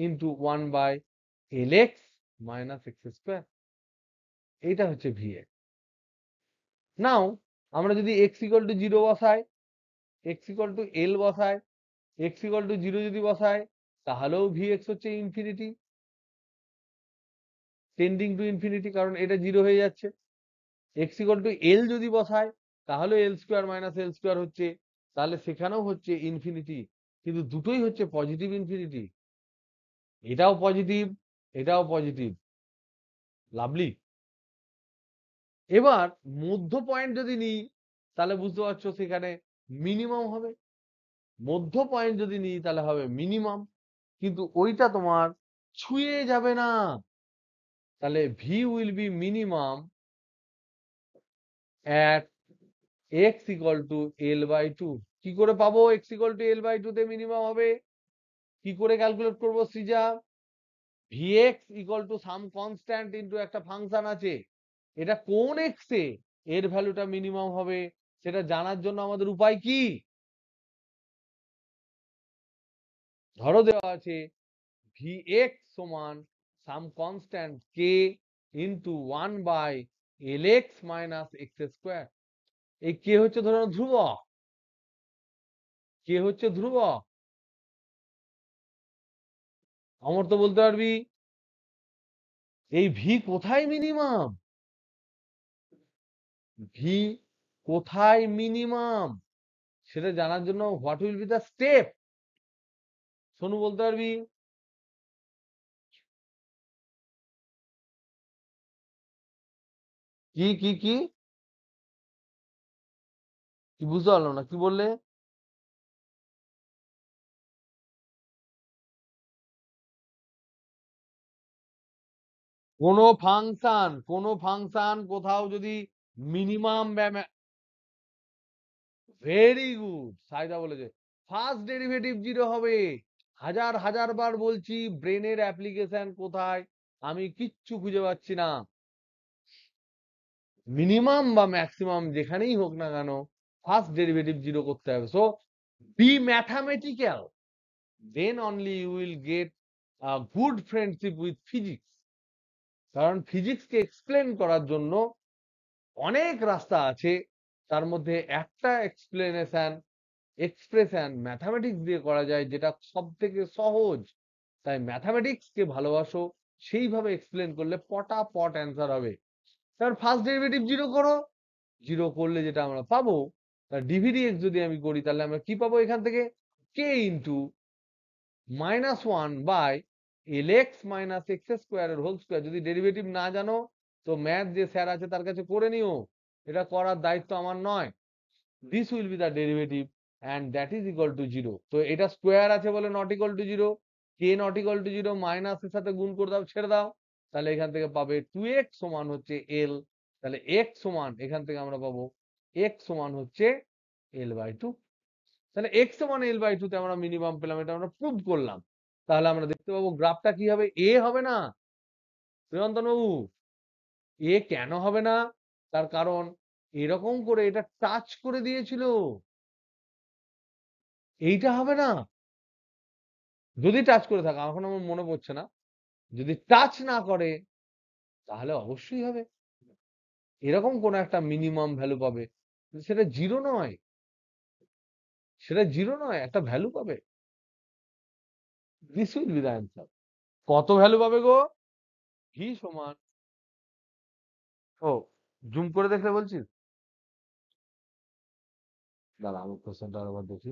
into 1/Lx minus X square. এইটা হচ্ছে Vx। নাও আমরা যদি x ইকুয়াল টু 0 বসাই, x ইকুয়াল টু L বসাই, x ইকুয়াল টু 0 যদি বসাই, তাহলেও Vx হচ্ছে ইনফিনিটি, টেন্ডিং টু ইনফিনিটি, কারণ এটা 0 হয়ে যাচ্ছে। x ইকুয়াল টু L যদি বসাই, তাহলে L square minus L square হচ্ছে, তাহলে সেখানেও হচ্ছে ইনফিনিটি, কিন্তু দুটোই হচ্ছে পজিটিভ ইনফিনিটি। এটাও পজিটিভ, এটাও পজিটিভ। লাভলি। এবার মধ্য পয়েন্ট যদি নিই, তাহলে বুঝতে পারছো সেখানে মিনিমাম হবে। মধ্য পয়েন্ট যদি নিই তাহলে হবে মিনিমাম, কিন্তু ওইটা তোমার ছুঁয়ে যাবে না। তাহলে V will be minimum at x equal to L/2। কি করে পাবো এক্স ইকুয়াল টু L/2 তে মিনিমাম হবে? কি করে ক্যালকুলেট করবো Srija? Vx equal to some constant into একটা ফাংশন আছে, এটা কোন এক্স এ এর ভ্যালুটা মিনিমাম হবে, সেটা জানার জন্য আমাদের উপায় কি? ধরো দেওয়া আছে Vx সমান some constant k into 1/Lx minus X square. এই কে হচ্ছে ধরো ধ্রুবক, কে হচ্ছে ধ্রুবক। আমার তো বলতে পারবি এই ভি কোথায় মিনিমাম, ভি কোথায় মিনিমাম, সেটা জানার জন্য what will be the step? Sonu বলতে পারবি? কি কি কি কি বুঝতে পারলাম না, কি বললে? কোনো ফাংশন কোথাও যদি মিনিমাম, ভেরি গুড, সাইদা বলেছে ফার্স্ট ডেরিভেটিভ জিরো হবে। হাজার হাজার বার বলছি, ব্রেনের অ্যাপ্লিকেশন কোথায় আমি কিচ্ছু খুঁজে পাচ্ছি না। মিনিমাম বা ম্যাক্সিমাম যেখানেই হোক না কেন, ফার্স্ট ডেরিভেটিভ জিরো করতে হবে। So be mathematical, then only you will get a good friendship with physics. কারণ ফিজিক্সকে এক্সপ্লেন করার জন্য অনেক রাস্তা আছে, তার মধ্যে একটা এক্সপ্রেশন ম্যাথামেটিক্স দিয়ে করা যায়, যেটা সব থেকে সহজ। তাই ম্যাথামেটিক্সকে ভালোবাসো, সেইভাবে এক্সপ্লেন করলে পটাপট অ্যান্সার হবে। কারণ ফার্স্ট ডেরিভেটিভ জিরো করো, জিরো করলে যেটা আমরা পাবো, ডিভিডিএক্স যদি আমি করি তাহলে আমরা কি পাবো এখান থেকে, K into -1 by L X minus X square এর হোল স্কোয়ার। যদি ডেরিভেটিভ না জানো তো ম্যাথ যে স্যার আছে তার কাছে করে নিও, এটা করার দায়িত্ব আমার নয়। This will be the derivative and that is equal to zero. তো এটা স্কোয়ার আছে বলে not equal to zero, K not equal to zero, মাইনাসের সাথে গুণ করে দাও, ছেড়ে দাও, তাহলে এখান থেকে পাবে 2x সমান হচ্ছে এল। তাহলে x সমান এখান থেকে আমরা পাবো x সমান হচ্ছে l/2। তাহলে x সমান l/2 তে আমরা মিনিমাম পেলাম, এটা আমরা প্রুভ করলাম। তাহলে আমরা দেখতে পাবো গ্রাফটা কি হবে, এ হবে না প্রিয়ন্তন বাবু। এ কেন হবে না? তার কারণ এরকম করে এটা টাচ করে দিয়েছিল, এইটা হবে না। যদি টাচ করে থাকে, এখন আমার মনে পড়ছে না, যদি টাচ না করে তাহলে অবশ্যই হবে, এরকম কোন একটা মিনিমাম ভ্যালু পাবে। সেটা জিরো নয়, সেটা জিরো নয়, একটা ভ্যালু পাবে। This will be the answer. কত ভ্যালু পাবে গো? ভি সমান, ও জুম করে দেখলে বলছিস, দাঁড়া আমি কোশ্চেনটা আবার দেখি।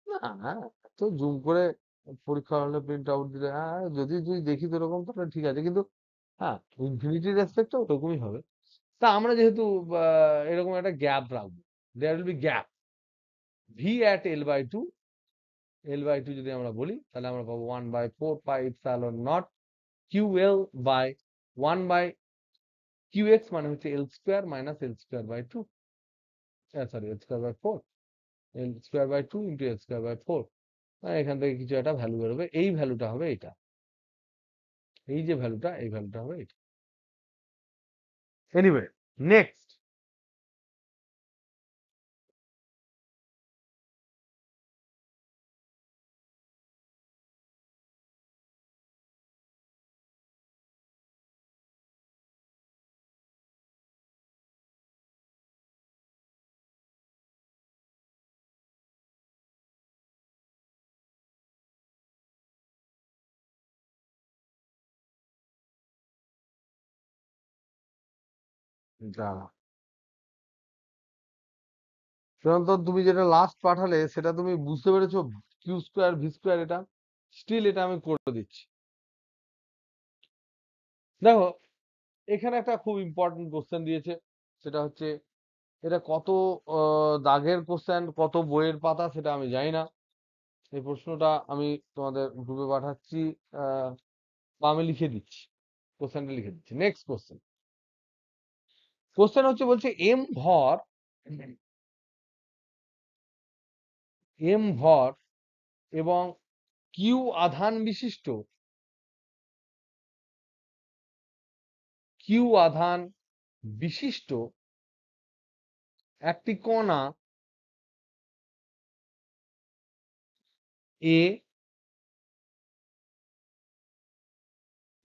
না, তো জুম করে পরীক্ষা হলে প্রিন্ট আউট দিলে, হ্যাঁ যদি তুই দেখি তো এরকম তাহলে ঠিক আছে, কিন্তু হ্যাঁ ইনফিনিটি রেসপেক্টে ওরকমই হবে। তা আমরা যেহেতু এরকম একটা গ্যাপ রাখবো, there will be gap V at l/2। l/2 যদি আমরা বলি তাহলে আমরা পাবো 1/4 pi epsilon naught QL by 1/qx, মানে হচ্ছে L square minus L square by two, sorry L square by four, L square by two into L square by four. এখান থেকে কিছু একটা ভ্যালু বেরোবে, এই ভ্যালুটা হবে এটা, এই যে ভ্যালুটা, এই ভ্যালুটা হবে এটা। Anyway, next. দাঁড়া, চিরন্তন তুমি যেটা লাস্ট পাঠালে সেটা তুমি বুঝতে পেরেছো, কিউ স্কোয়ার ভি স্কোয়ার, এটা স্টিল এটা আমি করে দিচ্ছি। দেখো এখানে একটা খুব ইম্পর্টেন্ট কোশ্চেন দিয়েছে, সেটা হচ্ছে এটা কত দাগের কোশ্চেন, কত বইয়ের পাতা সেটা আমি জানি না। এই প্রশ্নটা আমি তোমাদের গ্রুপে পাঠাচ্ছি, বা আমি লিখে দিচ্ছি, কোশ্চেনটা লিখে দিচ্ছি। নেক্সট কোশ্চেন, কোশ্চেন হচ্ছে বলছে এম ভর এবং কিউ আধান বিশিষ্ট, কিউ আধান বিশিষ্ট একটি কণা এ,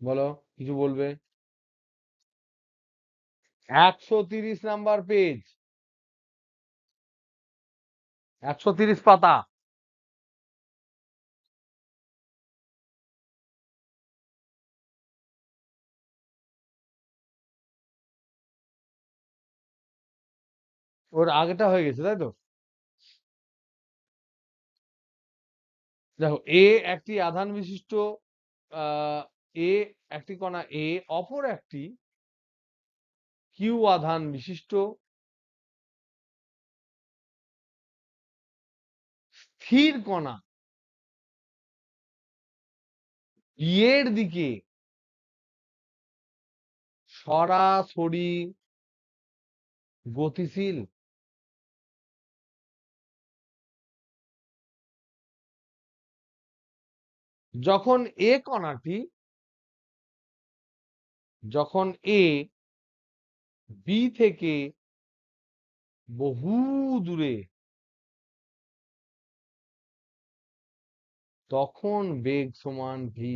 বলো কিছু বলবে, 130 নাম্বার পেজ, 130 পাতা। ওর আগেটা হয়ে গেছে তাই তো। দেখো এ একটি আধান বিশিষ্ট এ একটি কণা এ অপর একটি কিউ আধান বিশিষ্ট স্থির কণা বি এর দিকে সরাসরি গতিশীল। যখন যখন এ বি থেকে বহু দূরে, তখন বেগ সমান ভি।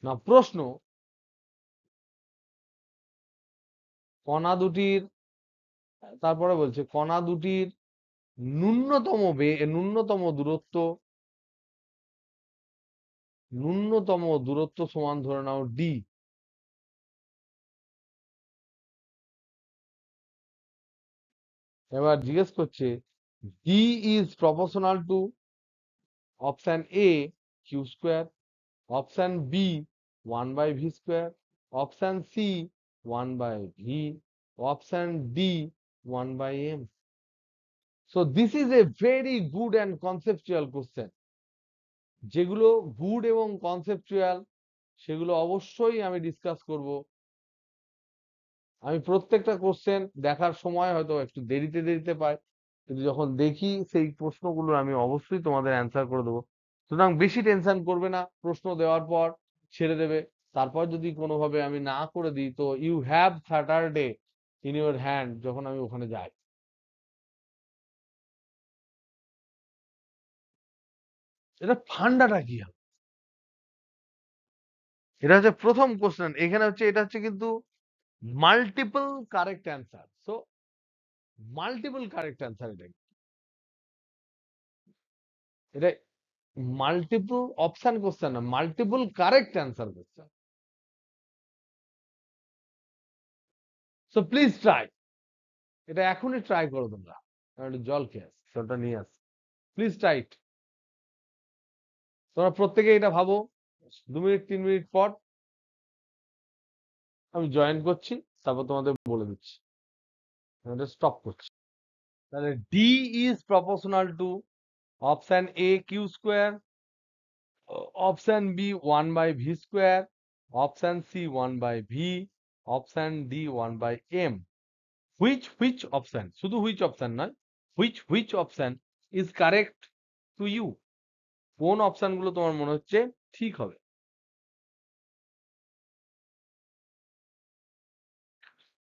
না প্রশ্ন, কণা দুটির, তারপরে বলছে কণা দুটির ন্যূনতম দূরত্ব সমান ধরে নাও ডি। এবার জিজ্ঞেস করছে D is proportional to option A Q square, option B 1/v square, option C 1/v, option D 1/m। So this is a very good and conceptual question. যেগুলো গুড এবং কনসেপচুয়াল সেগুলো অবশ্যই আমি ডিসকাস করব। আমি প্রত্যেকটা কোশ্চেন দেখার সময় হয়তো একটু দেরিতে দেরিতে পাই, কিন্তু যখন দেখি সেই প্রশ্নগুলো আমি অবশ্যই তোমাদের অ্যান্সার করে দেবো। সুতরাং বেশি টেনশন করবে না, প্রশ্ন দেওয়ার পর ছেড়ে দেবে। তারপর যদি কোনোভাবে আমি না করে দিই তো you have Saturday in your hand যখন আমি ওখানে যাই। এটা ফান্ডাটা কি হবে? এটা হচ্ছে প্রথম কোশ্চেন। এখানে হচ্ছে এটা হচ্ছে কিন্তু multiple correct answer. So multiple correct answer এটা মাল্টিপল অপশন কোশ্চেন না, multiple correct answer question. So please try, এটা এখনই ট্রাই করো তোমরা। একটু জল খেয়ে আস, জলটা নিয়ে আস, প্লিজ ট্রাই ইট। তোমরা প্রত্যেকে এটা ভাবো, 2 মিনিট 3 মিনিট পর আমি জয়েন করছি, তারপর তোমাদের বলে দিচ্ছি। স্টপ করছি। তাহলে D is proportional to option A Q square, option B 1/v square, option C 1/v, option D 1/m। Which option, শুধু হুইচ অপশন নয়, which option is correct to you? কোন অপশন গুলো তোমার মনে হচ্ছে ঠিক হবে?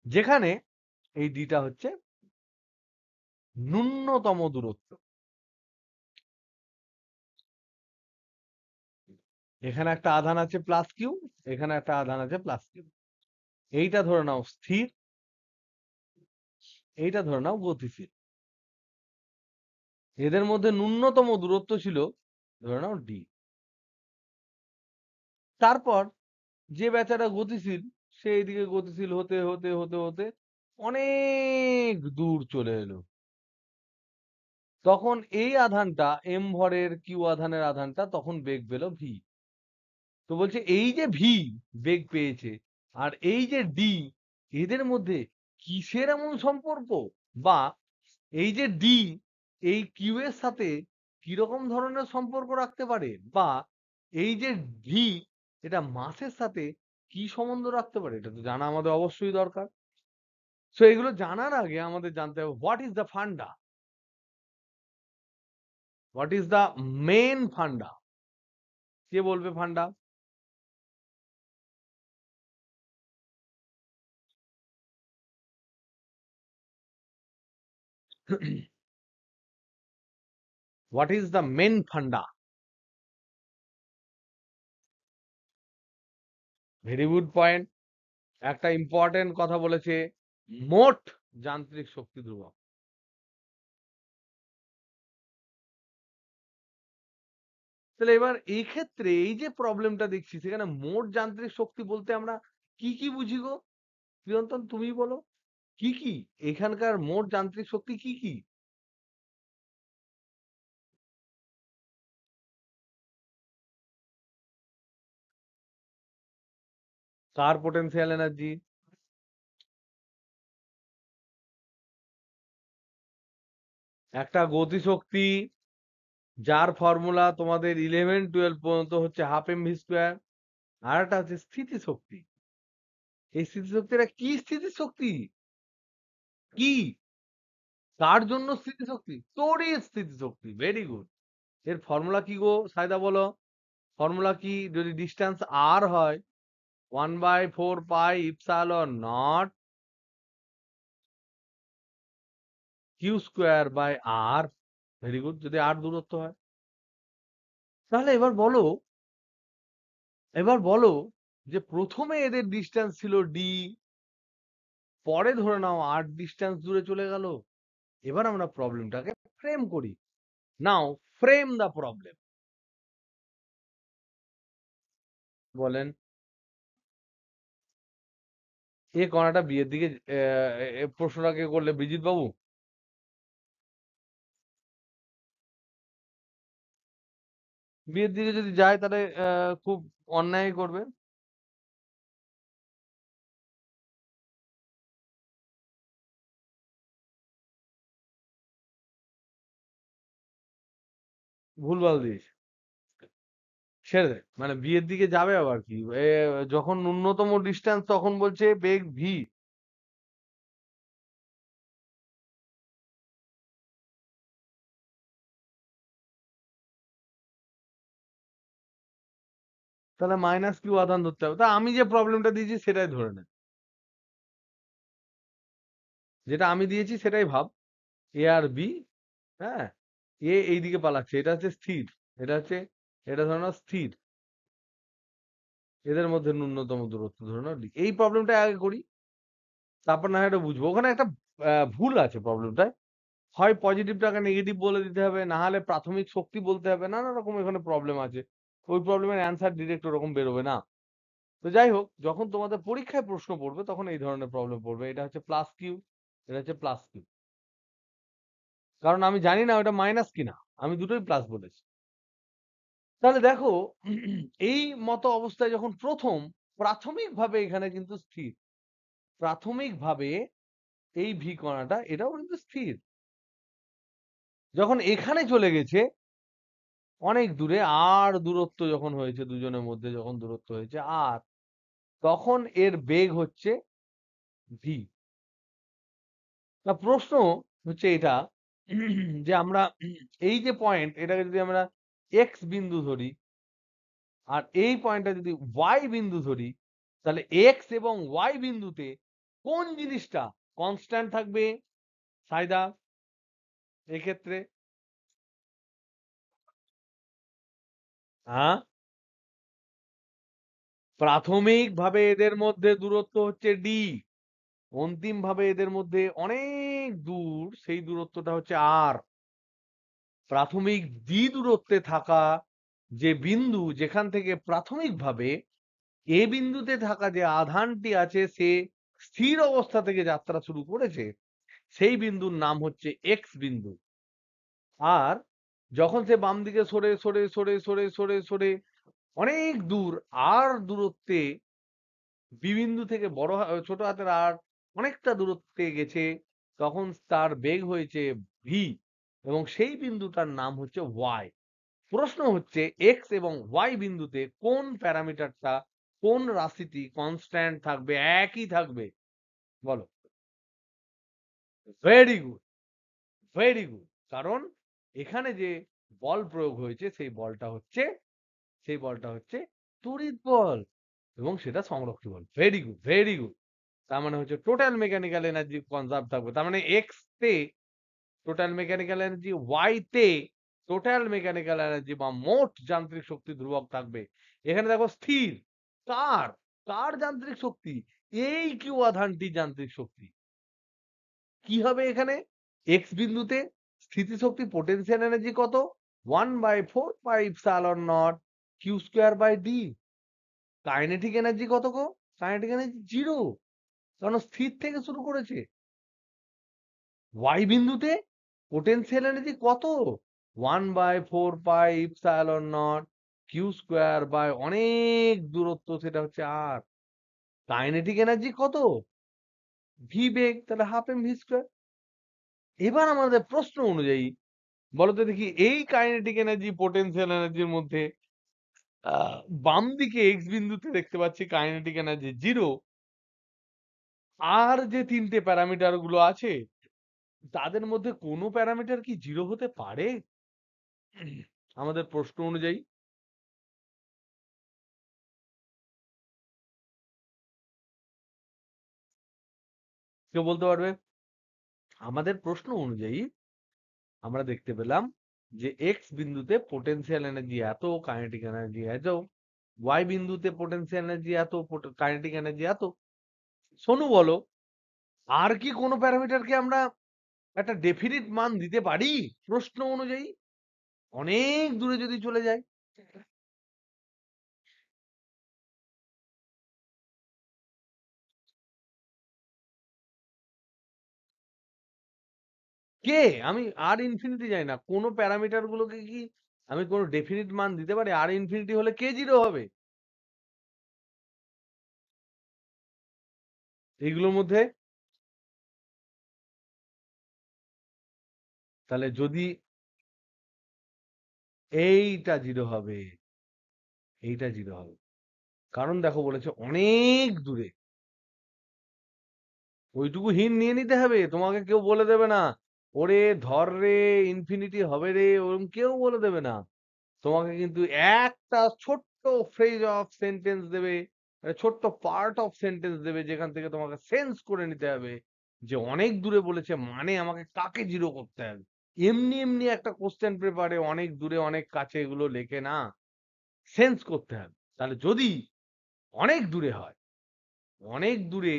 যেখানে এই ডিটা হচ্ছে ন্যূনতম দূরত্ব। এখানে একটা আধান আছে প্লাস কিউ, এখানে একটা আধান আছে প্লাস কিউ। এইটা ধরে নাও স্থির, এইটা ধরে নাও গতিশীল। এদের মধ্যে ন্যূনতম দূরত্ব ছিল ধরে নাও ডি। তারপর যে বেচারা গতিশীল, সে এইদিকে গতিশীল হতে হতে হতে হতে অনেক দূর চলে এলো। তখন এই আধানটা এম ভরের কিউ আধানের আধানটা তখন বেগ পেল ভি। তো বলছে এই যে ভি বেগ পেয়েছে আর এই যে ডি, এদের মধ্যে কিসের এমন সম্পর্ক? বা এই যে ডি এই কিউ এর সাথে কিরকম ধরনের সম্পর্ক রাখতে পারে? বা এই যে ভি এটা মাসের সাথে কি সম্বন্ধ রাখতে পারে? এটা তো জানা আমাদের অবশ্যই দরকার। সো এগুলো জানার আগে আমাদের জানতে হবে what is the funda, what is the main funda. কে বলবে funda? What is the main funda? Very good point. একটা ইম্পর্টেন্ট কথা বলেছে, মোট যান্ত্রিক শক্তি ধ্রুবক। তাহলে এবার এই ক্ষেত্রে এই যে প্রবলেমটা দেখছি, সেখানে মোট যান্ত্রিক শক্তি বলতে আমরা কি কি বুঝি গো? চিরন্তন তুমি বলো, কি কি এখানকার মোট যান্ত্রিক শক্তি কি কি? কার পোটেনশিয়াল এনার্জি? একটা গতিশক্তি যার ফর্মুলা তোমাদের 11-12 পর্যন্ত হচ্ছে হাফ এমভি স্কোয়ার, আর একটা হচ্ছে স্থিতিশক্তি। এই স্থিতিশক্তিটা কি স্থিতিশক্তি? কি? কার জন্য স্থিতিশক্তি? তড়িৎ স্থিতিশক্তি। Very good. এর ফর্মুলা কি গো সায়দা বলো? ফর্মুলা কি? যদি ডিস্টেন্স আর হয় 1/4 pi epsilon naught Q square by R. Very good. যদি আর দূরত্ব হয়, তাহলে এবার বলো যে প্রথমে এদের ডিস্টেন্স ছিল ডি, পরে ধরে নাও আর ডিস্টেন্স দূরে চলে গেল। এবার আমরা প্রবলেমটাকে ফ্রেম করি। নাও ফ্রেম দা প্রবলেম। বলেন। এ কণাটা বিয়ের দিকে প্রশ্নটা কে করলে? বিজিত বাবু? বিয়ের দিকে যদি যায় তাহলে খুব অন্যায় করবে। ভুলভাল দিস। ছেড়ে দে। মানে বিয়ের দিকে যাবে আবার কি? যখন ন্যূনতম ডিস্টেন্স তখন বলছে বেগ ভি। তাহলে মাইনাস কিউ আধান ধরতে হবে। তা আমি যে প্রবলেমটা দিয়েছি সেটাই ধরে নে। যেটা আমি দিয়েছি সেটাই ভাব। এ আর বি। হ্যাঁ, এ এইদিকে পালাচ্ছে, এটা হচ্ছে স্থির, এটা হচ্ছে, এটা ধরে নাও স্থির। এদের মধ্যে ন্যূনতম দূরত্ব ধরে নাও ডি। এই প্রবলেমটা আগে করি, তারপর না হয় এটা বুঝবো। ওখানে একটা ভুল আছে প্রবলেমটায়। হয় পজিটিভটাকে নেগেটিভ বলে দিতে হবে, না হলে প্রাথমিক শক্তি বলতে হবে, নানা রকম এখানে প্রবলেম আছে। ওই প্রবলেমের অ্যান্সার ডিরেক্ট ওরকম বেরোবে না। তো যাই হোক, যখন তোমাদের পরীক্ষায় প্রশ্ন পড়বে তখন এই ধরনের প্রবলেম পড়বে। এটা হচ্ছে প্লাস কিউ, এটা হচ্ছে প্লাস কিউ। কারণ আমি জানি না ওটা মাইনাস কিনা, আমি দুটোই প্লাস বলেছি। তাহলে দেখো, এই মতো অবস্থায় যখন প্রাথমিকভাবে এখানে কিন্তু স্থির, প্রাথমিকভাবে এই ভি কণাটা এটাও কিন্তু স্থির। যখন এখানে চলে গেছে অনেক দূরে, আর দূরত্ব যখন হয়েছে দুজনের মধ্যে, যখন দূরত্ব হয়েছে আর, তখন এর বেগ হচ্ছে ভি। না, প্রশ্ন হচ্ছে এটা যে আমরা এই যে পয়েন্ট, এটাকে যদি আমরা এক্স বিন্দু ধরি আর এই পয়েন্টটা যদি ওয়াই বিন্দু ধরি, তাহলে এক্স এবং ওয়াই বিন্দুতে কোন জিনিসটা কনস্ট্যান্ট থাকবে সাইদা এক্ষেত্রে? হ্যাঁ, প্রাথমিক ভাবে এদের মধ্যে দূরত্ব হচ্ছে ডি, অন্তিম ভাবে এদের মধ্যে অনেক দূর, সেই দূরত্বটা হচ্ছে আর। প্রাথমিক ডি দূরত্বে থাকা যে বিন্দু, যেখান থেকে প্রাথমিকভাবে এ বিন্দুতে থাকা যে আধানটি আছে সে স্থির অবস্থা থেকে যাত্রা শুরু করেছে, সেই বিন্দুর নাম হচ্ছে এক্স বিন্দু। আর যখন সে বাম দিকে সরে সরে সরে সরে সরে সরে অনেক দূর আর দূরত্বে, বি বিন্দু থেকে ছোট হাতের আর অনেকটা দূরত্বে গেছে, তখন তার বেগ হয়েছে ভি, এবং সেই বিন্দুটার নাম হচ্ছে ওয়াই। প্রশ্ন হচ্ছে এক্স এবং ওয়াই বিন্দুতে কোন প্যারামিটারটা, কোন রাশিটি কনস্ট্যান্ট থাকবে, একই থাকবে? বলো। Very good, very good. কারণ এখানে যে বল প্রয়োগ হয়েছে সেই বলটা হচ্ছে তড়িৎ বল, এবং সেটা সংরক্ষিত বল। Very good, very good. তার মানে হচ্ছে টোটাল মেকানিক্যাল এনার্জি কনজার্ভ থাকবে। তার মানে এক্স তে টোটাল মেকানিক্যাল এনার্জি, ওয়াই তে টোটাল মেকানিক্যাল এনার্জি বা মোট যান্ত্রিক শক্তি ধ্রুবক থাকবে। এখানে দেখো স্থির। কার? কার যান্ত্রিক শক্তি? এই কিউ আধানটি যান্ত্রিক শক্তি। কি হবে এখানে? এক্স বিন্দুতে স্থিতিশক্তি পোটেনশিয়াল এনার্জি কত? 1/4 pi epsilon naught Q square by D. Kinetic energy কত গো? কাইনেটিক এনার্জি জিরো, কারণ স্থির থেকে শুরু করেছে। ওয়াই বিন্দুতে পোটেনশিয়াল এনার্জি কত? 1/4 pi epsilon naught Q square by অনেক দূরত্ব, সেটা হচ্ছে আর। কাইনেটিক এনার্জি কত? ভি বেগ, তাহলে হাফ এম ভি স্কোয়ার। এবার আমাদের প্রশ্ন অনুযায়ী বলতো দেখি, এই কাইনেটিক এনার্জি পোটেনশিয়াল এনার্জির মধ্যে বাম দিকে এক্স বিন্দুতে দেখতে পাচ্ছি কাইনেটিক এনার্জি 0, আর যে তিনটে প্যারামিটার গুলো আছে তাদের মধ্যে কোনো প্যারামিটার কি 0 হতে পারে আমাদের প্রশ্ন অনুযায়ী? কেউ বলতে পারবে? আমাদের প্রশ্ন অনুযায়ী আমরা দেখতে পেলাম যে এক্স বিন্দুতে পোটেনশিয়াল এনার্জি এত, কাইনেটিক এনার্জি এত, ওয়াই বিন্দুতে পোটেনশিয়াল এনার্জি এত, কাইনেটিক এনার্জি এত। সোনু বলো, আর কি কোনো প্যারামিটারকে আমরা একটা ডেফিনিট মান দিতে পারি প্রশ্ন অনুযায়ী, অনেক দূরে যদি চলে যায়? কে? আমি আর ইনফিনিটি যাই না, কোন প্যারামিটার গুলোকে কি আমি কোনো ডেফিনিট মান দিতে পারি? আর ইনফিনিটি হলে কে জিরো হবে এইগুলোর মধ্যে? তাহলে যদি এইটা জিরো হবে, এইটা জিরো হবে, কারণ দেখো বলেছে অনেক দূরে। ওইটুকু হিন্ট নিয়ে নিতে হবে, তোমাকে কেউ বলে দেবে না ওরে ধর রে ইনফিনিটি হবে রে, ওরকম কেউ বলে দেবে না। তোমাকে কিন্তু একটা ছোট্ট ফ্রেজ অফ সেন্টেন্স দেবে, একটা ছোট্ট পার্ট অফ সেন্টেন্স দেবে, যেখান থেকে তোমাকে সেন্স করে নিতে হবে যে অনেক দূরে বলেছে মানে আমাকে কাকে জিরো করতে হবে। এমনি এমনি একটা কোশ্চেন পেপারে অনেক দূরে অনেক কাছে এগুলো লেখে না, সেন্স করতে হবে। তাহলে যদি অনেক দূরে হয়, অনেক দূরে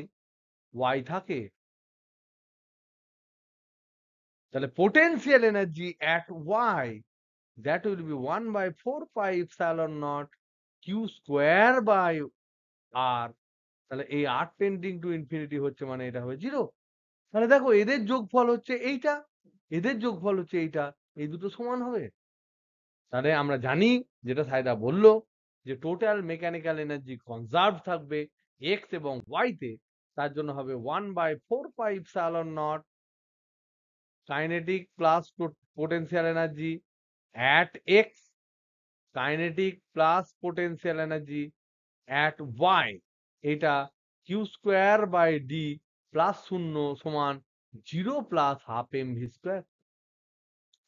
ওয়াই থাকে, তাহলে potential energy at y, that will be 1 by 4 pi epsilon naught q square by r। তাহলে এই r টেন্ডিং টু ইনফিনিটি হচ্ছে মানে এটা হবে 0। তাহলে দেখো এদের যোগফল হচ্ছে এইটা, এদের যোগফল হচ্ছে এইটা, এই দুটো সমান হবে। তাহলে আমরা জানি, যেটা সাইদা বললো, যে টোটাল মেকানিক্যাল এনার্জি কনজার্ভ থাকবে x এবং y তে, তার জন্য হবে 1 by 4 pi epsilon naught kinetic plus potential energy at x, kinetic plus potential energy at y, এটা q square by D plus 0 সমান 0 plus half M V square.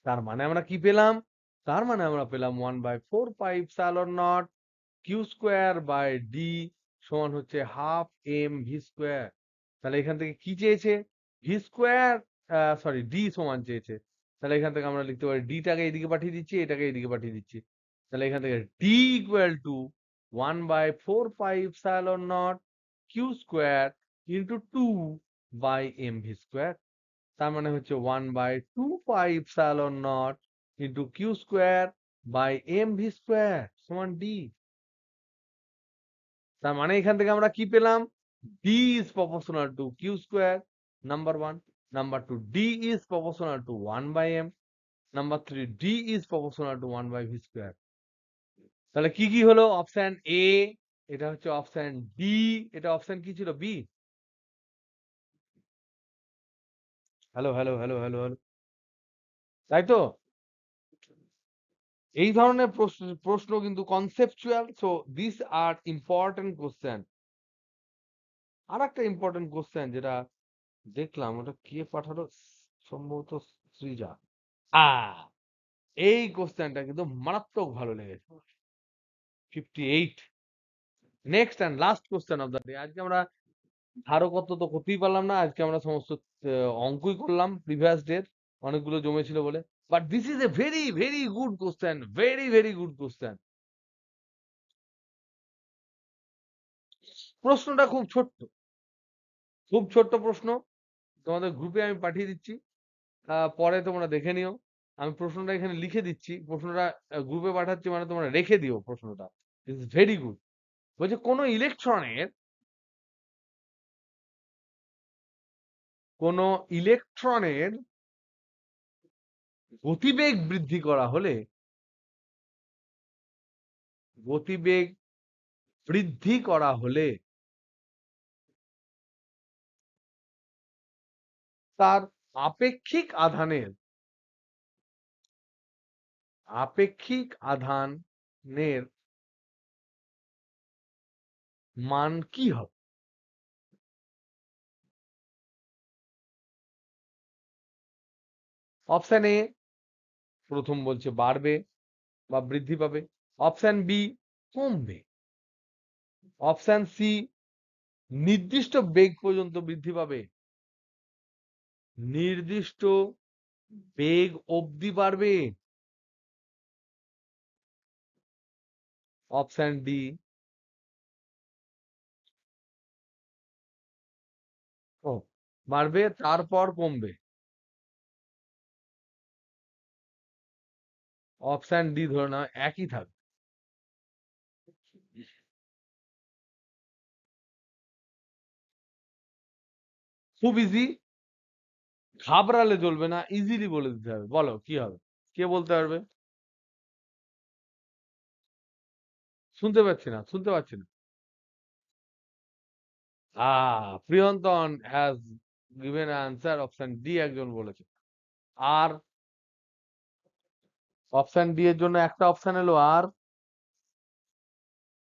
তার মানে আমরা কি পেলাম? তার মানে আমরা পেলাম 1 by 4 pi epsilon naught Q square by D সমান হচ্ছে হাফ এম ভি স্কোয়ার। তাহলে এখান থেকে কি চেয়েছে? ভি স্কোয়ার, সরি ডি সমান চেয়েছে। তাহলে এখান থেকে আমরা লিখতে পারি ডিটাকে এইদিকে পাঠিয়ে দিচ্ছি, এটাকে এইদিকে পাঠিয়ে দিচ্ছি। তাহলে এখান থেকে D equal to 1 by 4 pi epsilon naught Q square into 2 by M V square. তার মানে হচ্ছে 1 by 2 pi epsilon naught into Q square by M V square সমান ডি। তার মানে এখান থেকে আমরা কি পেলাম? D is proportional to Q square, number one. Number two, D is proportional to 1 by M. Number three, D is proportional to 1 by V square. তাহলে কি কি হলো? অপশন এ, এটা হচ্ছে অপশন ডি, এটা অপশন কি ছিল? B. Hello hello hello hello hello, তাই তো? এই ধরনের প্রশ্ন কিন্তু conceptual, so this are important question. আর একটা ইম্পর্টেন্ট কোশ্চেন যেটা দেখলাম, ওটা কে পাঠালো, সম্ভবত সৃজা। আ এই কোশ্চেনটা কিন্তু মারাত্মক ভালো লেগেছে। 58, next and last question of the day. আজকে আমরা ধারকত্ব তো করতেই পারলাম না, আজকে আমরা সমস্ত অঙ্কই করলাম প্রিভিয়াস ডের, অনেকগুলো জমেছিল বলে। But this is a very very good question, very very good question. প্রশ্নটা খুব ছোট্ট, খুব ছোট্ট প্রশ্ন, তোমাদের গ্রুপে আমি পাঠিয়ে দিচ্ছি, পরে তোমরা দেখে নিও। আমি প্রশ্নটা এখানে লিখে দিচ্ছি, প্রশ্নটা গ্রুপে পাঠাচ্ছি, মানে তোমরা রেখে দিও প্রশ্নটা। It's very good. বলছে কোন ইলেকট্রনের গতিবেগ বৃদ্ধি করা হলে, গতিবেগ বৃদ্ধি করা হলে তার আপেক্ষিক আধানের মান কি হবে? অপশন এ প্রথম বলছে বাড়বে বা বৃদ্ধি পাবে, অপশন বি কমবে, অপশন সি নির্দিষ্ট বেগ পর্যন্ত বৃদ্ধি পাবে, নির্দিষ্ট বেগ অবধি বাড়বে, অপশন ডি বাড়বে তারপর কমবে, অপশন ডি ধরে নাও একই থাকবে। খুব ইজি, ঘাবড়ালে চলবে না, ইজিলি বলে দিতে হবে। বলো কি হবে, কে বলতে পারবে? শুনতে পাচ্ছি না, শুনতে পাচ্ছি না। Priyantan has given answer option D একজন বলেছে। আর অপশন ডি এর জন্য একটা অপশন এলো, আর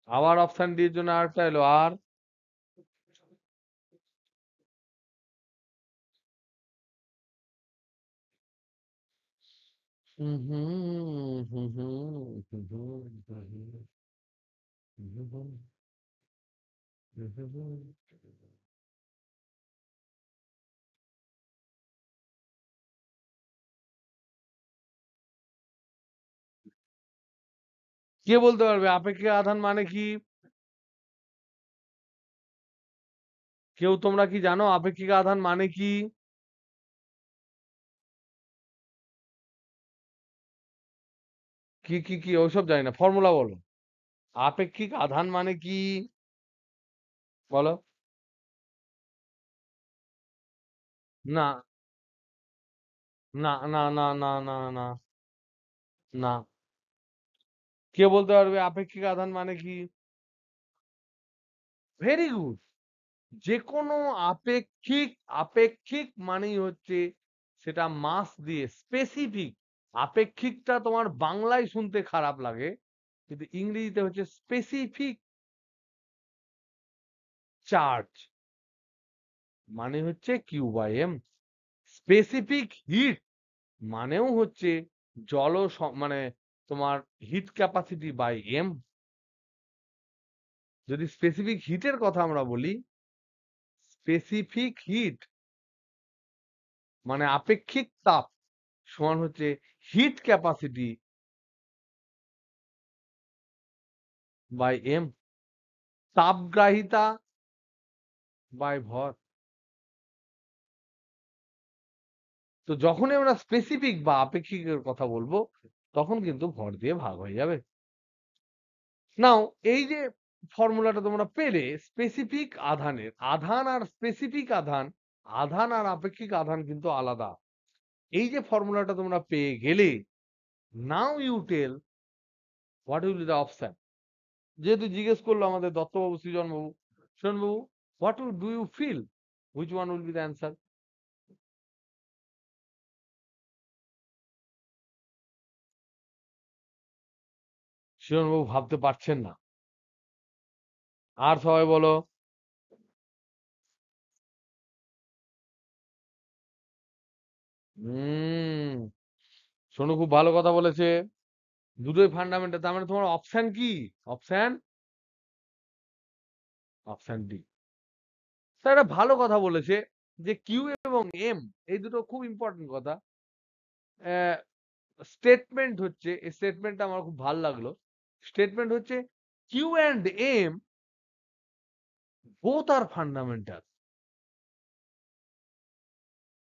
আবার অপশন ডি এর জন্য আরেকটা এলো, আর হুম হুম হুম হুম হুম হুম হুম হুম হুম। কে বলতে পারবে আপেক্ষিক আধান মানে কি? কেউ তোমরা কি জানো আপেক্ষিক আধান মানে কি? কি কি কি ওইসব জানি না, ফর্মুলা বলো। আপেক্ষিক আধান মানে কি বলো? না না না না না না না না, কে বলতে পারবে আপেক্ষিক আধান মানে কি? Very good. যে কোনো আপেক্ষিক, আপেক্ষিক মানেই হচ্ছে সেটা মাস দিয়ে স্পেসিফিক। আপেক্ষিকটা তোমার বাংলায় শুনতে খারাপ লাগে, কিন্তু ইংরেজিতে হচ্ছে স্পেসিফিক চার্জ, মানে হচ্ছে Q by M. Specific heat মানেও হচ্ছে মানে তোমার হিট ক্যাপাসিটি বাই এম। যদি স্পেসিফিক হিটের কথা আমরা বলি, স্পেসিফিক হিট মানে আপেক্ষিক তাপ সমান হচ্ছে হিট ক্যাপাসিটি বাই এম, তাপগ্রাহিতা বাই ভর। তো যখনই আমরা স্পেসিফিক বা আপেক্ষিকের কথা বলবো, তখন কিন্তু ভর দিয়ে ভাগ হয়ে যাবে। নাও এই যে ফর্মুলাটা তোমরা পেলে স্পেসিফিক আধানের, আধান আর স্পেসিফিক আধান, আধান আর আপেক্ষিক আধান কিন্তু আলাদা। এই যে ফর্মুলাটা তোমরা পেয়ে গেলে, now you tell what will be the option. যেহেতু জিজ্ঞেস করলো আমাদের দত্তবাবু, সৃজনবাবু, শোনবাবু, what do you feel, which one will be the answer? সৃজনবাবু ভাবতে পারছেন না। আর সবাই বলো। হুম, শোনো খুব ভালো কথা বলেছে, দুটোই ফান্ডামেন্টাল। তার মানে তোমার অপশন কি? Option option D. স্যার একটা ভালো কথা বলেছে যে কিউ এবং এম এই দুটো খুব ইম্পর্টেন্ট কথা। স্টেটমেন্ট হচ্ছে, এই স্টেটমেন্টটা আমার খুব ভালো লাগলো। স্টেটমেন্ট হচ্ছে Q and M both are fundamental.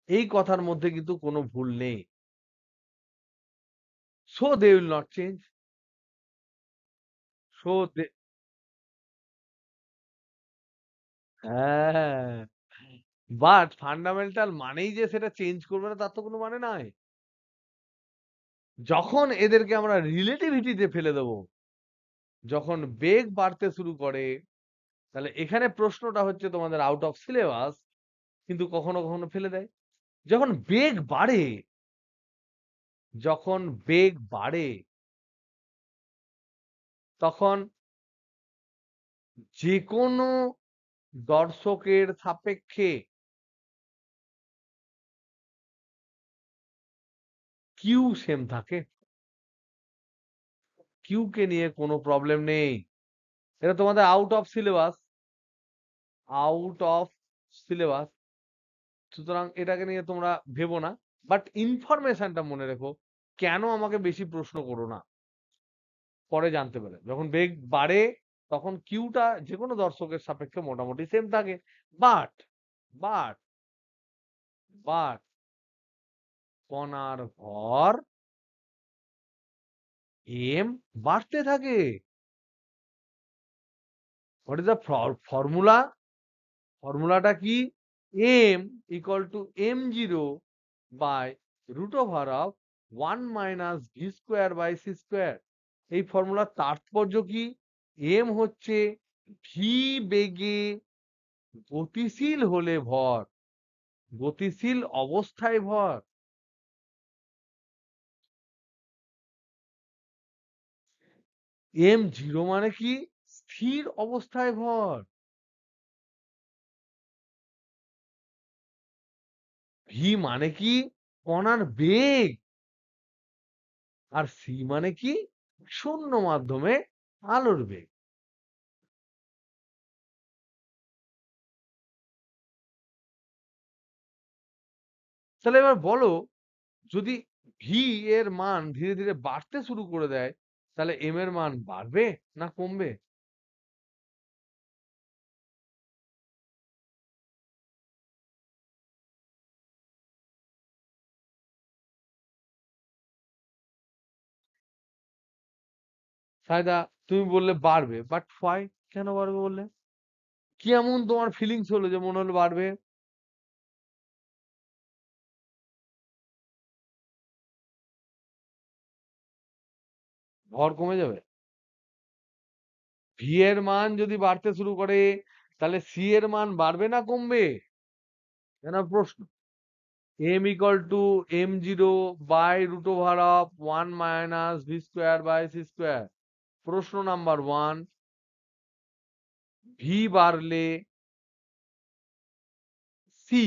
এই কথার মধ্যে কিন্তু কোনো ভুল নেই। So they will not change. So they, হ্যাঁ, বাট ফান্ডামেন্টাল মানেই যে সেটা চেঞ্জ করবে না তার তো কোনো মানে নাই। যখন এদেরকে আমরা রিলেটিভিটিতে ফেলে দেবো, যখন বেগ বাড়তে শুরু করে, তাহলে এখানে প্রশ্নটা হচ্ছে তোমাদের আউট অফ সিলেবাস, কিন্তু কখনো কখনো ফেলে দেয়। যখন বেগ বাড়ে, যখন বেগ বাড়ে তখন যেকোনো দর্শকের সাপেক্ষে কিউ সেম থাকে। কিউ কে নিয়ে কোনো প্রবলেম নেই। এটা তোমাদের out of syllabus, out of syllabus. সুতরাং এটাকে নিয়ে তোমরা ভেবো না, বাট ইনফরমেশনটা মনে রেখো। কেন আমাকে বেশি প্রশ্ন করো না, পরে জানতে পারে। যখন বেগ বাড়ে তখন কিউটা যে কোনো দর্শকের সাপেক্ষে মোটামুটি সেম থাকে, বাট বাট বাট কণার ভর এম বাড়তে থাকে। What is the formula? ফর্মুলাটা কি? M equal to M zero by root over of 1 - v² by c²। এই ফর্মুলার তাৎপর্য কি? এম হচ্ছে ভি বেগে গতিশীল হলে ভর, গতিশীল অবস্থায় ভর। এম জিরো মানে কি? স্থির অবস্থায় ভর। ভি মানে কি? কণার বেগ। আর সি মানে কি? শূন্য মাধ্যমে আলোর বেগ। তাহলে এবার বলো, যদি ভি এর মান ধীরে ধীরে বাড়তে শুরু করে দেয়, তাহলে এম এর মান বাড়বে না কমবে? সায়দা, তুমি বললে বাড়বে, বাট হোয়াই? কেন বাড়বে বললে? কি এমন তোমার ফিলিংস হলো যে মনে হলো বাড়বে? ভর কমে যাবে? ভি এর মান যদি বাড়তে শুরু করে, তাহলে সি এর মান বাড়বে না কমবে? কেন প্রশ্ন। M equal to M zero by root over of 1 - v² by c²। প্রশ্ন নাম্বার ওয়ান, ভি বাড়লে সি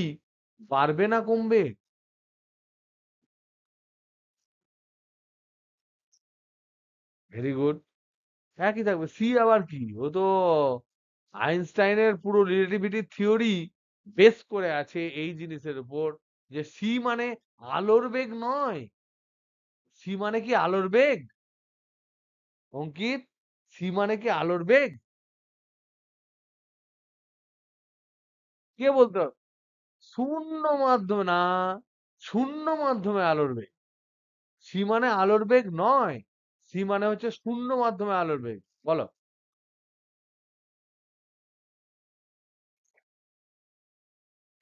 বাড়বে না কমবে? Very good. একই থাকবে। সি আবার কি? ও তো আইনস্টাইনের পুরো রিলেটিভিটি থিওরি বেস করে আছে এই জিনিসের উপর, যে সি মানে আলোর বেগ নয়। সি মানে কি আলোর বেগ? অঙ্কিত, সি মানে কি আলোর বেগ? কে বলতে হবে? শূন্য মাধ্যমে না, শূন্য মাধ্যমে আলোর বেগ। সি মানে আলোর বেগ নয়, সি মানে হচ্ছে শূন্য মাধ্যমে আলোর বেগ। বলো।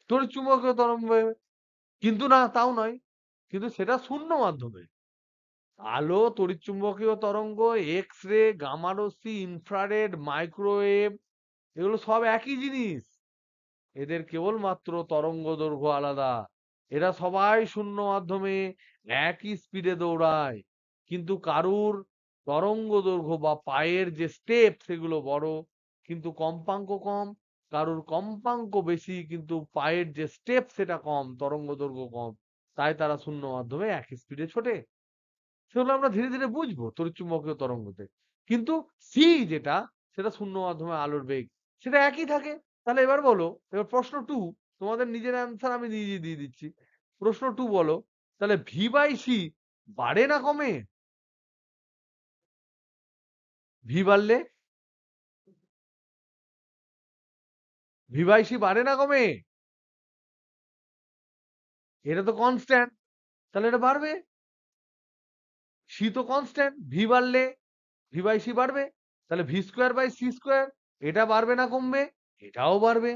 তড়িৎ চুম্বকীয় তরঙ্গ বেগ। কিন্তু না, তাও নয়। কিন্তু সেটা শূন্য মাধ্যমে। আলো, তড়িৎচুম্বকীয় তরঙ্গ, এক্স রে, গামা রশ্মি, ইনফ্রারেড, মাইক্রোওয়েভ, এগুলো সব একই জিনিস। এদের কেবলমাত্র তরঙ্গ দৈর্ঘ্য আলাদা। এরা সবাই শূন্য মাধ্যমে একই স্পিডে দৌড়ায়, কিন্তু কারুর তরঙ্গ দৈর্ঘ্য বা পায়ের যে স্টেপ সেগুলো বড়, কিন্তু কম্পাঙ্ক কম। কারুর কম্পাঙ্ক বেশি কিন্তু পায়ের যে স্টেপ সেটা কম, তরঙ্গ দৈর্ঘ্য কম। তাই তারা শূন্য মাধ্যমে একই স্পিডে ছোটে। সেগুলো আমরা ধীরে ধীরে বুঝবো তড়িৎচুম্বকীয় তরঙ্গতে। কিন্তু সি যেটা, সেটা শূন্য মাধ্যমে আলোর বেগ, সেটা একই থাকে। তাহলে এবার বলো, এবার প্রশ্ন টু, তোমাদের নিজের অ্যান্সার আমি নিজে দিয়ে দিচ্ছি। প্রশ্ন টু বলো, তাহলে ভি বাই সি বাড়ে না কমে? ভি বাড়লে ভি বাই সি বাড়ে না কমে? এটা তো কনস্ট্যান্ট, তাহলে এটা বাড়বে। সি তো কনস্ট্যান্ট, ভি বাড়লে ভি বাই সি বাড়বে। তাহলে v²/c², এটা বাড়বে না কমবে? এটাও বাড়বে।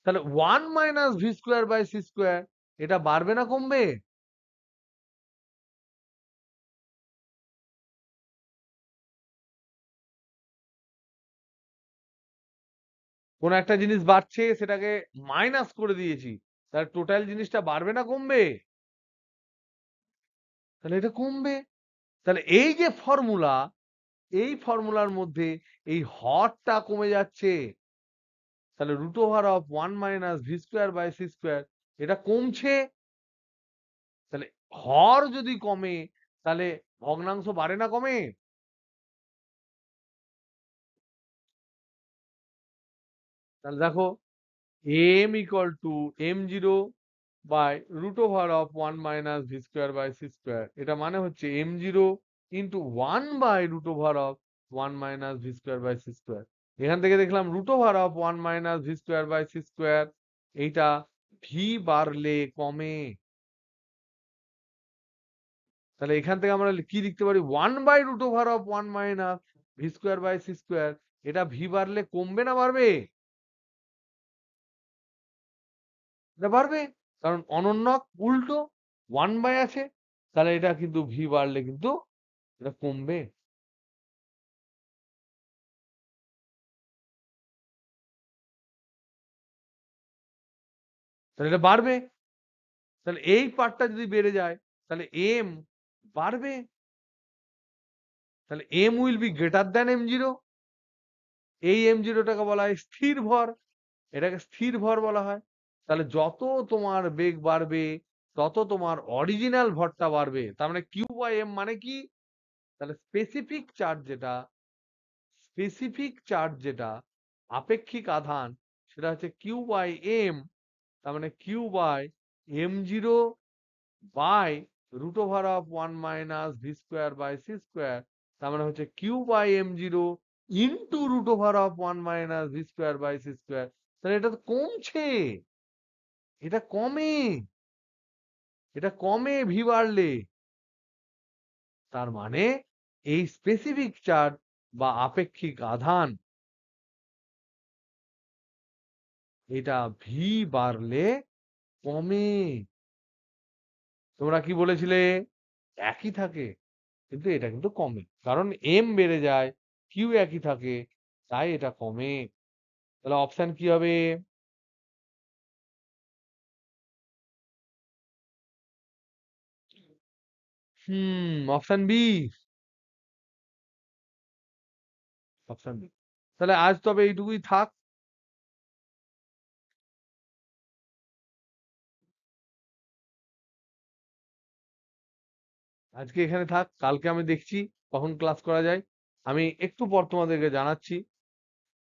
তাহলে 1 - v²/c², এটা বাড়বে না কমবে? কোন একটা জিনিস বাড়ছে, সেটাকে মাইনাস করে দিয়েছি, তাহলে টোটাল জিনিসটা বাড়বে না কমবে? তাহলে এটা কমবে। তাহলে এই যে ফর্মুলা, এই ফর্মুলার মধ্যে এই হরটা কমে যাচ্ছে। তাহলে root over of 1 minus V square by C square এটা কমছে। তাহলে হর যদি কমে তাহলে ভগ্নাংশ বাড়ে না কমে? তাহলে দেখো m equal to m0 by root over of 1 minus V square by C square, এটা মানে হচ্ছে m0 into 1 by root over of 1 minus V square by C square. এখান থেকে দেখলাম root over of 1 minus V square by C square, এইটা V বাড়লে কমে। তাহলে এখান থেকে আমরা কি লিখতে পারি? 1 by root over of 1 minus V square by C square, এটা ভি বাড়লে কমবে না বাড়বে? এটা বাড়বে, কারণ অনন্যক উল্টো 1 বাই আছে। তাহলে এটা কিন্তু ভি বাড়লে কিন্তু এটা কমবে। তাহলে এটা বাড়বে। তাহলে এই পার্টটা যদি বেড়ে যায় তাহলে এম বাড়বে। তাহলে M will be greater than m0। এই m0টাকে বলা হয় স্থির ভর, এটাকে স্থির ভর বলা হয়। তাহলে যত তোমার বেগ বাড়বে তত তোমার অরিজিনাল ভরটা বাড়বে। তার মানে কিউ বাই এম মানে কি? তাহলে স্পেসিফিক চার্জ যেটা আপেক্ষিক আধান, সেটা হচ্ছে কিউ বাই এম। তার মানে Q by m0 by root over of 1 minus V square by C square. তার মানে হচ্ছে Q by m0 into root over of 1 minus V square by C square. তাহলে এটা তো কমছে, এটা কমে, এটা কমে ভি বাড়লে। তার মানে এই স্পেসিফিক চার্জ বা আপেক্ষিক আধান, এটা ভি বাড়লে কমে। তোমরা কি বলেছিলে? একই থাকে, কিন্তু এটা কিন্তু কমে, কারণ এম বেড়ে যায়, কিউ একই থাকে, তাই এটা কমে। তাহলে অপশন কি হবে? Option B. Option B. তাহলে আজ তবে এইটুকুই থাক। আজকে এখানে থাক, কালকে আমি দেখছি কখন ক্লাস করা যায়। আমি একটু পর তোমাদেরকে জানাচ্ছি।